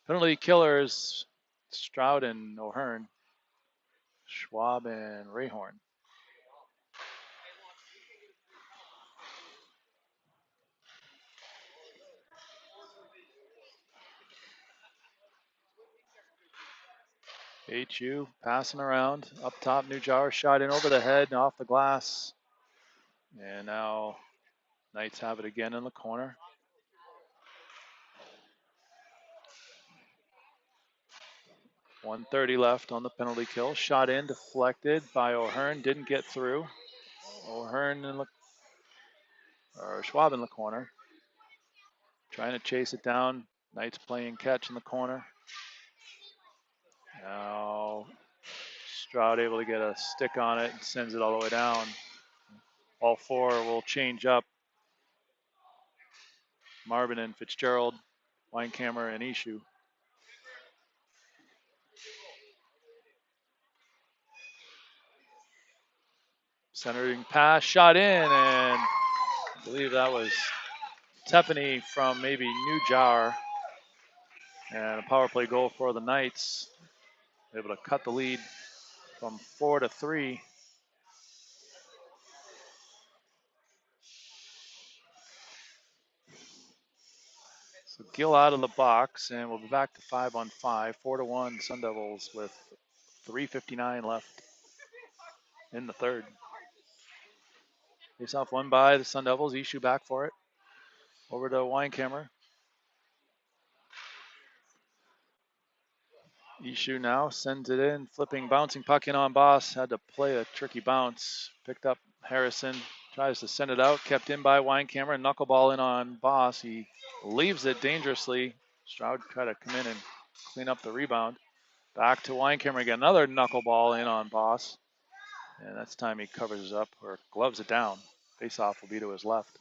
Speaker 1: Penalty killers, Stroud and O'Hearn. Schwab and Rayhorn. AHU passing around. Up top, Newjar shot in over the head and off the glass. And now Knights have it again in the corner. .130 left on the penalty kill. Shot in, deflected by O'Hearn. Didn't get through. O'Hearn or Schwab in the corner. Trying to chase it down. Knights playing catch in the corner. Now Stroud able to get a stick on it and sends it all the way down. All 4 will change up. Marvin and Fitzgerald, Weinkammer and Ishu. Centering pass, shot in, and I believe that was Tepany from maybe New Jar. And a power play goal for the Knights. Able to cut the lead from 4-3. So Gill out of the box, and we'll be back to 5-on-5, 4-1 Sun Devils with 3:59 left in the third. Face off won by the Sun Devils. Ishu back for it. Over to Weinkammer. Ishu now sends it in, flipping, bouncing puck in on Boss. Had to play a tricky bounce. Picked up Harrison. Tries to send it out. Kept in by Weinkammer. Knuckleball in on Boss. He leaves it dangerously. Stroud tried to come in and clean up the rebound. Back to Weinkammer again. Another knuckleball in on Boss. And that's time he covers it up or gloves it down. Face-off will be to his left.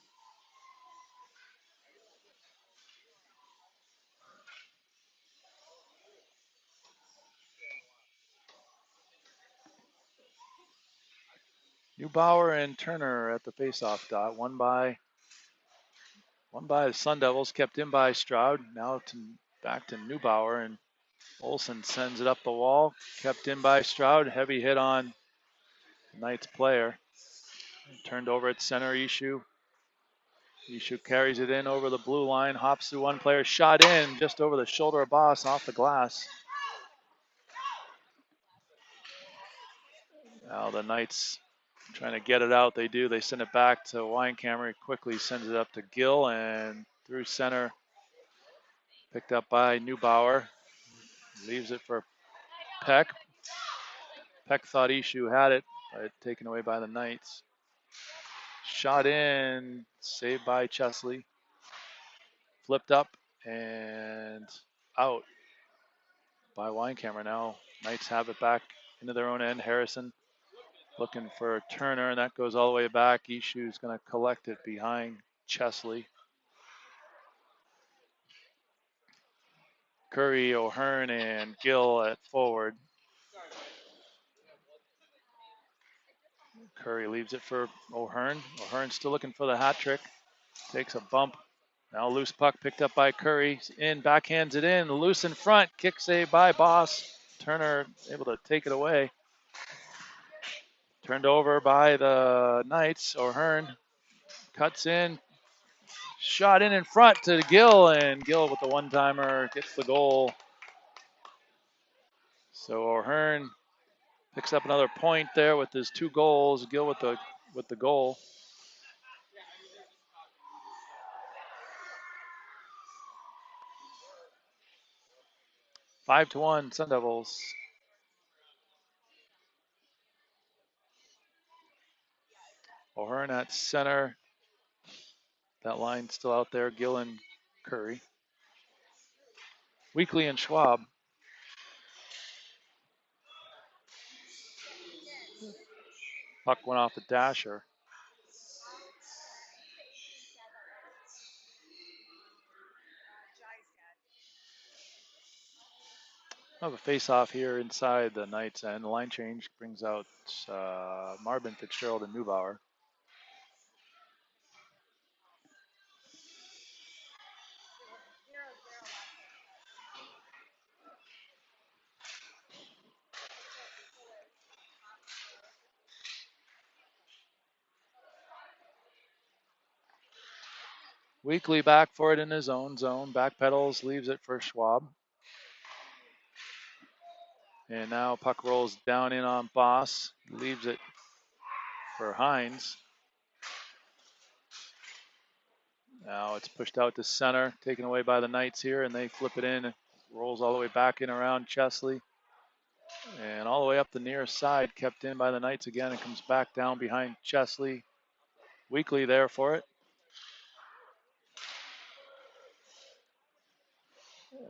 Speaker 1: Neubauer and Turner at the face-off dot. One by the Sun Devils, kept in by Stroud. Now back to Neubauer, and Olsen sends it up the wall. Kept in by Stroud. Heavy hit on Knights player. Turned over at center, Ishu. Ishu carries it in over the blue line. Hops through one player. Shot in just over the shoulder of Boss off the glass. Now the Knights trying to get it out. They do. They send it back to Weinkammer. He quickly sends it up to Gill and through center. Picked up by Neubauer. Leaves it for Peck. Peck thought Ishu had it, but taken away by the Knights. Shot in, saved by Chesley. Flipped up and out by Weinkammer. Now Knights have it back into their own end. Harrison looking for Turner, and that goes all the way back. Ishu's going to collect it behind Chesley. Curry, O'Hearn, and Gill at forward. Curry leaves it for O'Hearn. O'Hearn still looking for the hat trick. Takes a bump. Now loose puck picked up by Curry. In, backhands it in. Loose in front. Kick save by Boss. Turner able to take it away. Turned over by the Knights. O'Hearn cuts in. Shot in front to Gill, and Gill with the one-timer gets the goal. So O'Hearn picks up another point there with his 2 goals. Gill with the goal. Five to 1 Sun Devils. O'Hearn at center. That line still out there. Gill and Curry. Weekly and Schwab. Puck went off the dasher. Have a face-off here inside the Knights end. The line change brings out Marvin, Fitzgerald, and Neubauer. Weekly back for it in his own zone. Back pedals, leaves it for Schwab. And now puck rolls down in on Boss. Leaves it for Hines. Now it's pushed out to center, taken away by the Knights here, and they flip it in. It rolls all the way back in around Chesley. And all the way up the near side, kept in by the Knights again, and comes back down behind Chesley. Weekly there for it.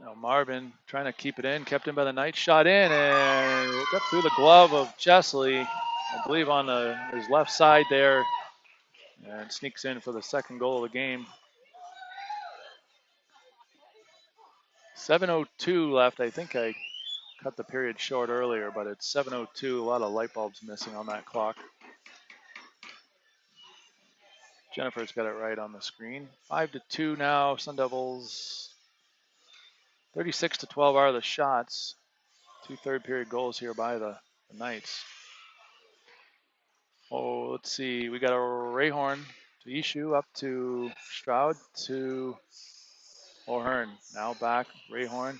Speaker 1: Now Marvin trying to keep it in, kept in by the Knights, shot in, and got through the glove of Chesley, I believe on his left side there, and sneaks in for the second goal of the game. 7:02 left. I think I cut the period short earlier, but it's 7:02. A lot of light bulbs missing on that clock. Jennifer's got it right on the screen. 5-2 now. Sun Devils. 36-12 are the shots. 2 third period goals here by the Knights. Oh, let's see. We got a Rayhorn to Ishu, up to Stroud, to O'Hearn. Now back, Rayhorn.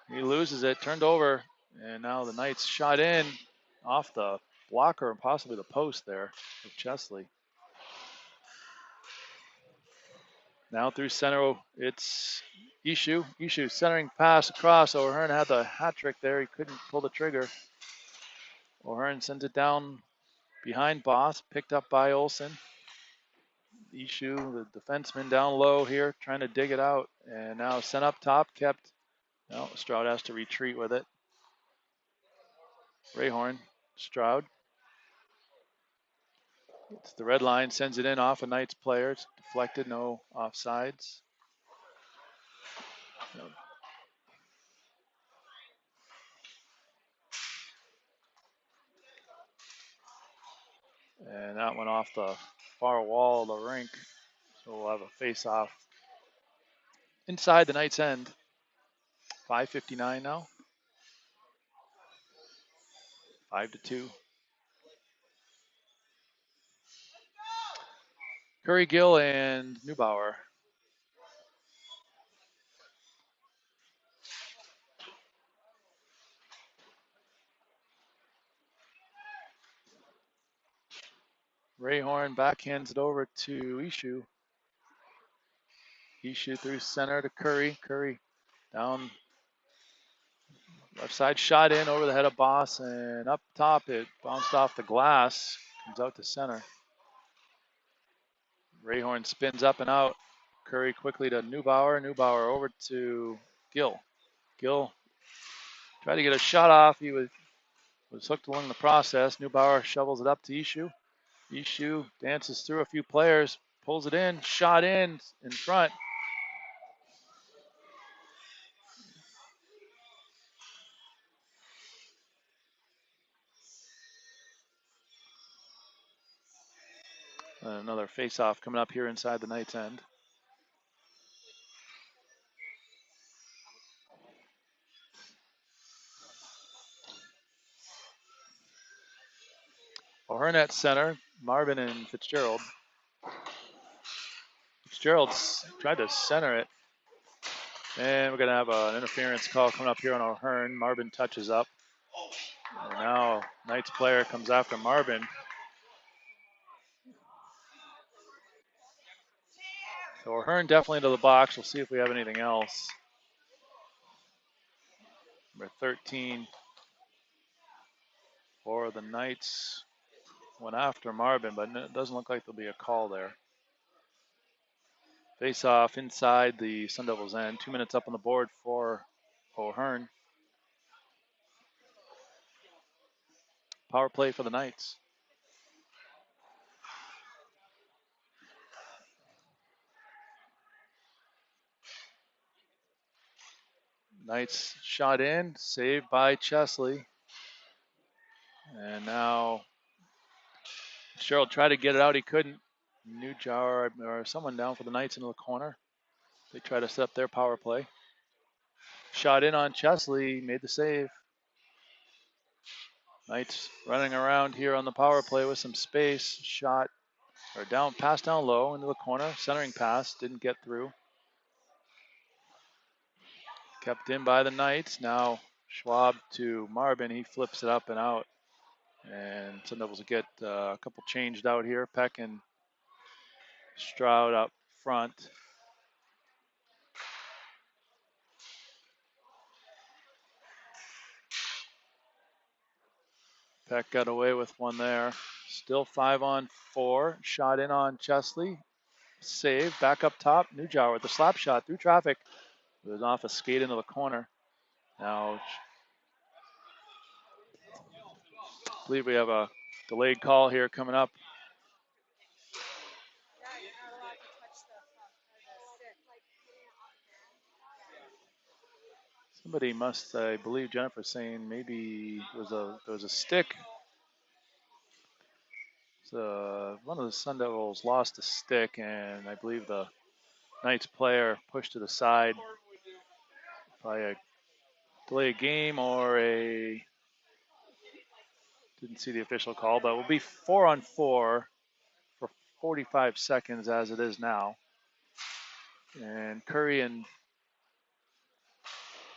Speaker 1: He loses it, turned over, and now the Knights shot in off the blocker and possibly the post there of Chesley. Now through center, it's Ishu. Ishu centering pass across. O'Hearn had the hat trick there. He couldn't pull the trigger. O'Hearn sends it down behind Boss, picked up by Olsen. Ishu, the defenseman, down low here, trying to dig it out. And now sent up top, kept. No, Stroud has to retreat with it. Rayhorn, Stroud. It's the red line, sends it in off a Knights player. It's deflected, no offsides. And that went off the far wall of the rink. So we'll have a face-off inside the Knights' end. 5:59 now. 5-2. Curry, Gill, and Neubauer. Rayhorn backhands it over to Ishu. Ishu through center to Curry. Curry down left side, shot in over the head of Boss, and up top it bounced off the glass. Comes out to center. Rayhorn spins up and out. Curry quickly to Neubauer. Neubauer over to Gill. Gill tried to get a shot off. He was hooked along the process. Neubauer shovels it up to Ishu. Ishu dances through a few players, pulls it in, shot in front. Another face-off coming up here inside the Knights' end. O'Hearn at center, Marvin and Fitzgerald. Fitzgerald's tried to center it. And we're going to have an interference call coming up here on O'Hearn. Marvin touches up. And now Knights player comes after Marvin. So O'Hearn definitely into the box. We'll see if we have anything else. Number 13 for the Knights went after Marvin, but it doesn't look like there'll be a call there. Face off inside the Sun Devils end. 2 minutes up on the board for O'Hearn. Power play for the Knights. Knights shot in, saved by Chesley. And now Sherrill tried to get it out, he couldn't. Newjar or someone down for the Knights into the corner. They try to set up their power play. Shot in on Chesley, made the save. Knights running around here on the power play with some space. Shot or down, pass down low into the corner. Centering pass, didn't get through. Kept in by the Knights. Now Schwab to Marvin. He flips it up and out. And Sun Devils will get a couple changed out here. Peck and Stroud up front. Peck got away with one there. Still 5-on-4. Shot in on Chesley. Save. Back up top. Newjar with the slap shot through traffic. It was off a skate into the corner. Now, I believe we have a delayed call here coming up. Somebody must, I believe Jennifer saying maybe there was a stick. So one of the Sun Devils lost a stick, and I believe the Knights player pushed to the side by a delay game or a, didn't see the official call, but it will be 4-on-4 for 45 seconds as it is now. And Curry and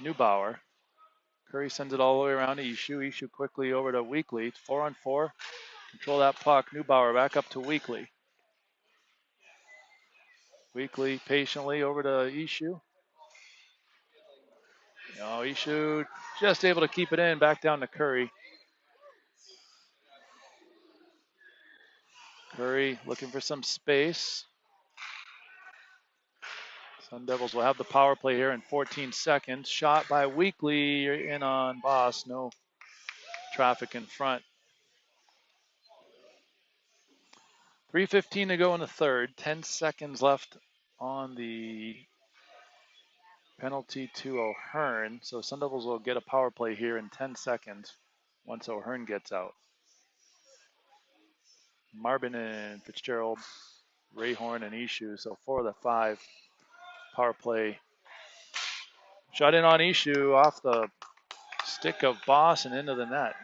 Speaker 1: Neubauer. Curry sends it all the way around to Ishu. Ishu quickly over to Weekly. 4-on-4. Control that puck. Neubauer back up to Weekly. Weekly patiently over to Ishu. No, Ishu just able to keep it in. Back down to Curry. Curry looking for some space. Sun Devils will have the power play here in 14 seconds. Shot by Weekly in on Boss. No traffic in front. 3:15 to go in the third. 10 seconds left on the penalty to O'Hearn. So Sun Devils will get a power play here in 10 seconds once O'Hearn gets out. Marvin and Fitzgerald, Rayhorn and Ishu. So 4 of the 5 power play. Shot in on Ishu off the stick of Boss and into the net.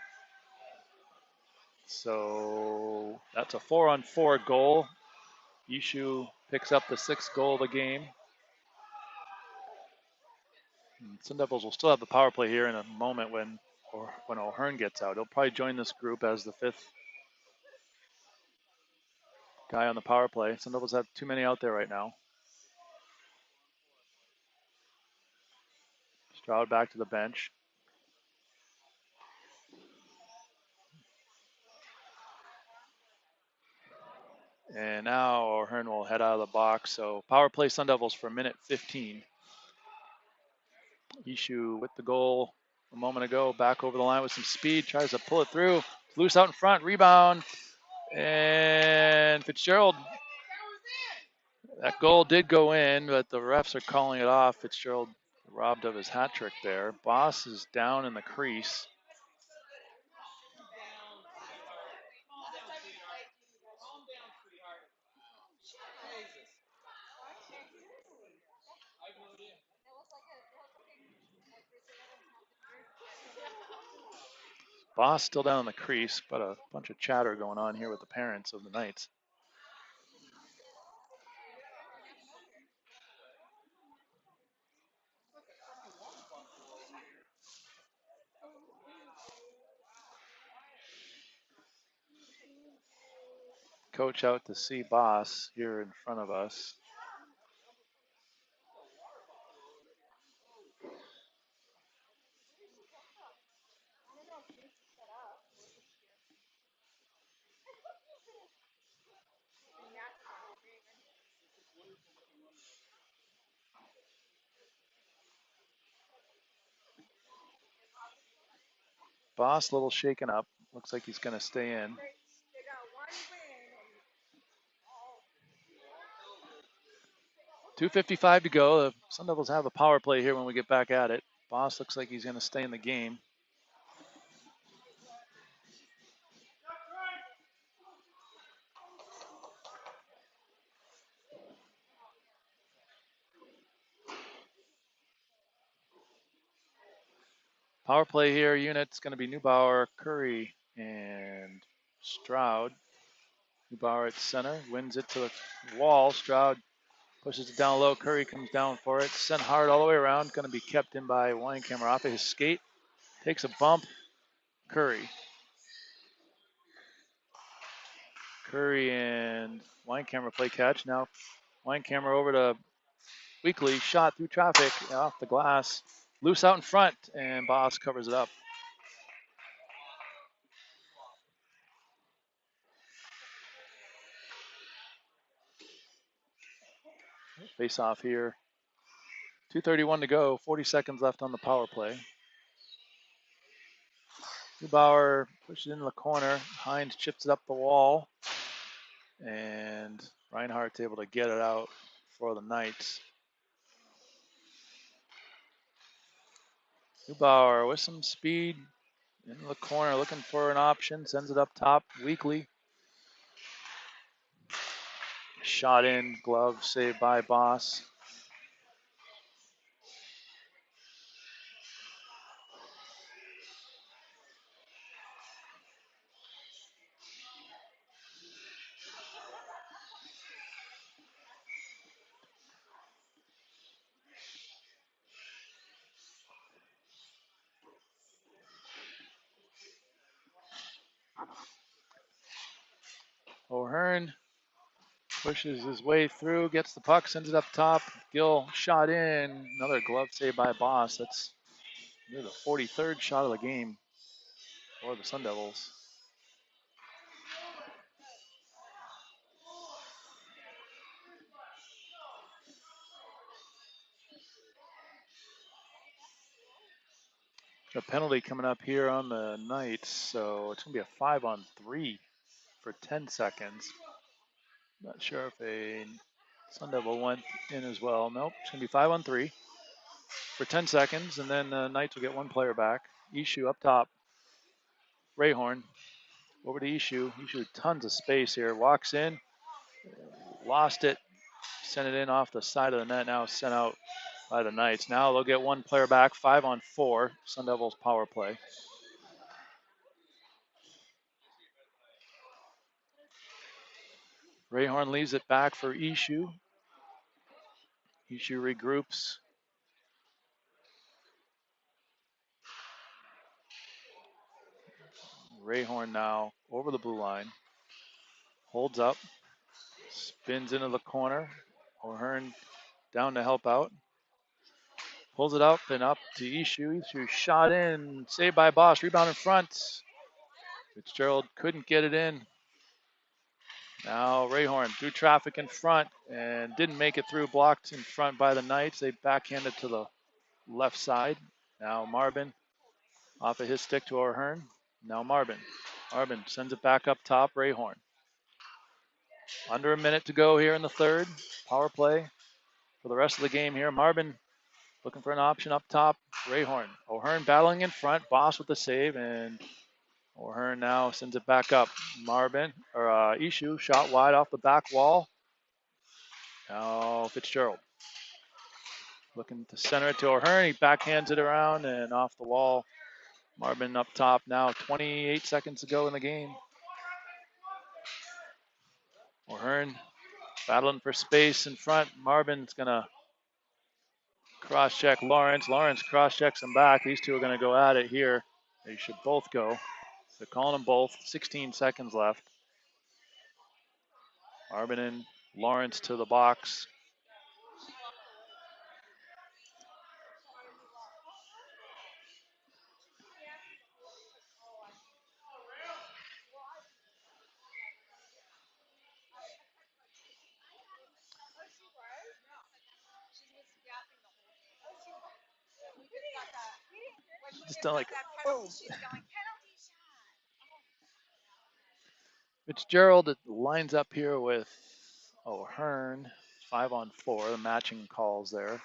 Speaker 1: So that's a 4-on-4 goal. Ishu picks up the 6th goal of the game. And Sun Devils will still have the power play here in a moment when O'Hearn gets out. He'll probably join this group as the 5th guy on the power play. Sun Devils have too many out there right now. Stroud back to the bench. And now O'Hearn will head out of the box. So power play Sun Devils for a minute 15. Ishu with the goal a moment ago, back over the line with some speed, tries to pull it through. Loose out in front, rebound. And Fitzgerald, that goal did go in, but the refs are calling it off. Fitzgerald robbed of his hat trick there. Boss is down in the crease. Boss still down in the crease, but a bunch of chatter going on here with the parents of the Knights. Coach out to see Boss here in front of us. Boss a little shaken up. Looks like he's going to stay in. .255 to go. The Sun Devils have a power play here when we get back at it. Boss looks like he's going to stay in the game. Power play here, unit's going to be Neubauer, Curry, and Stroud. Neubauer at center, wins it to the wall. Stroud pushes it down low. Curry comes down for it. Sent hard all the way around. Going to be kept in by Weinkammer off of his skate. Takes a bump. Curry. Curry and Weinkammer play catch. Now Weinkammer over to Weekly. Shot through traffic off the glass. Loose out in front, and Boss covers it up. Face off here. 2:31 to go. 40 seconds left on the power play. Neubauer pushes into the corner. Hines chips it up the wall. And Reinhardt's able to get it out for the Knights. Neubauer with some speed in the corner, looking for an option, sends it up top, weakly. Shot in, glove saved by Boss. O'Hearn pushes his way through, gets the puck, sends it up top. Gill shot in, another glove save by Boss. That's near the 43rd shot of the game for the Sun Devils. A penalty coming up here on the Knights, so it's going to be a 5-on-3 for 10 seconds. Not sure if a Sun Devil went in as well. Nope, it's going to be 5-on-3 for 10 seconds, and then the Knights will get one player back. Ishu up top. Rayhorn over to Ishu. Ishu, tons of space here. Walks in, lost it, sent it in off the side of the net. Now sent out by the Knights. Now they'll get one player back, 5-on-4. Sun Devils power play. Rayhorn leaves it back for Ishu. Ishu regroups. Rayhorn now over the blue line. Holds up. Spins into the corner. O'Hearn down to help out. Pulls it up and up to Ishu. Ishu shot in. Saved by Bosch. Rebound in front. Fitzgerald couldn't get it in. Now Rayhorn through traffic in front and didn't make it through. Blocked in front by the Knights. They backhanded to the left side. Now Marbin off of his stick to O'Hearn. Now Marbin. Marbin sends it back up top. Rayhorn. Under a minute to go here in the third. Power play for the rest of the game here. Marbin looking for an option up top. Rayhorn. O'Hearn battling in front. Boss with the save, and O'Hearn now sends it back up. Ishu shot wide off the back wall. Now Fitzgerald looking to center it to O'Hearn. He backhands it around and off the wall. Marbin up top now. 28 seconds to go in the game. O'Hearn battling for space in front. Marbin's going to cross-check Lawrence. Lawrence cross-checks him back. These two are going to go at it here. They should both go. They're calling them both. 16 seconds left. Marbin and Lawrence to the box. Just done like, oh. Fitzgerald lines up here with O'Hearn. 5-on-4, the matching calls there.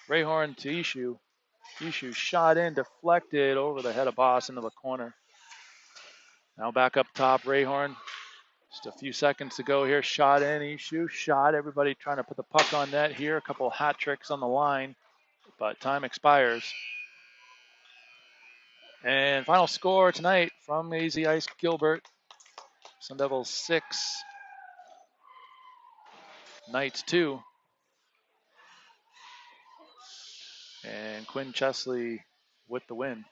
Speaker 1: Rayhorn to Ishu. Ishu shot in, deflected over the head of Boss into the corner. Now back up top, Rayhorn. Just a few seconds to go here. Shot in, Ishu shot. Everybody trying to put the puck on net here. A couple of hat tricks on the line, but time expires. And final score tonight from AZ Ice Gilbert. Sun Devils 6, Knights 2. And Quinn Chesley with the win.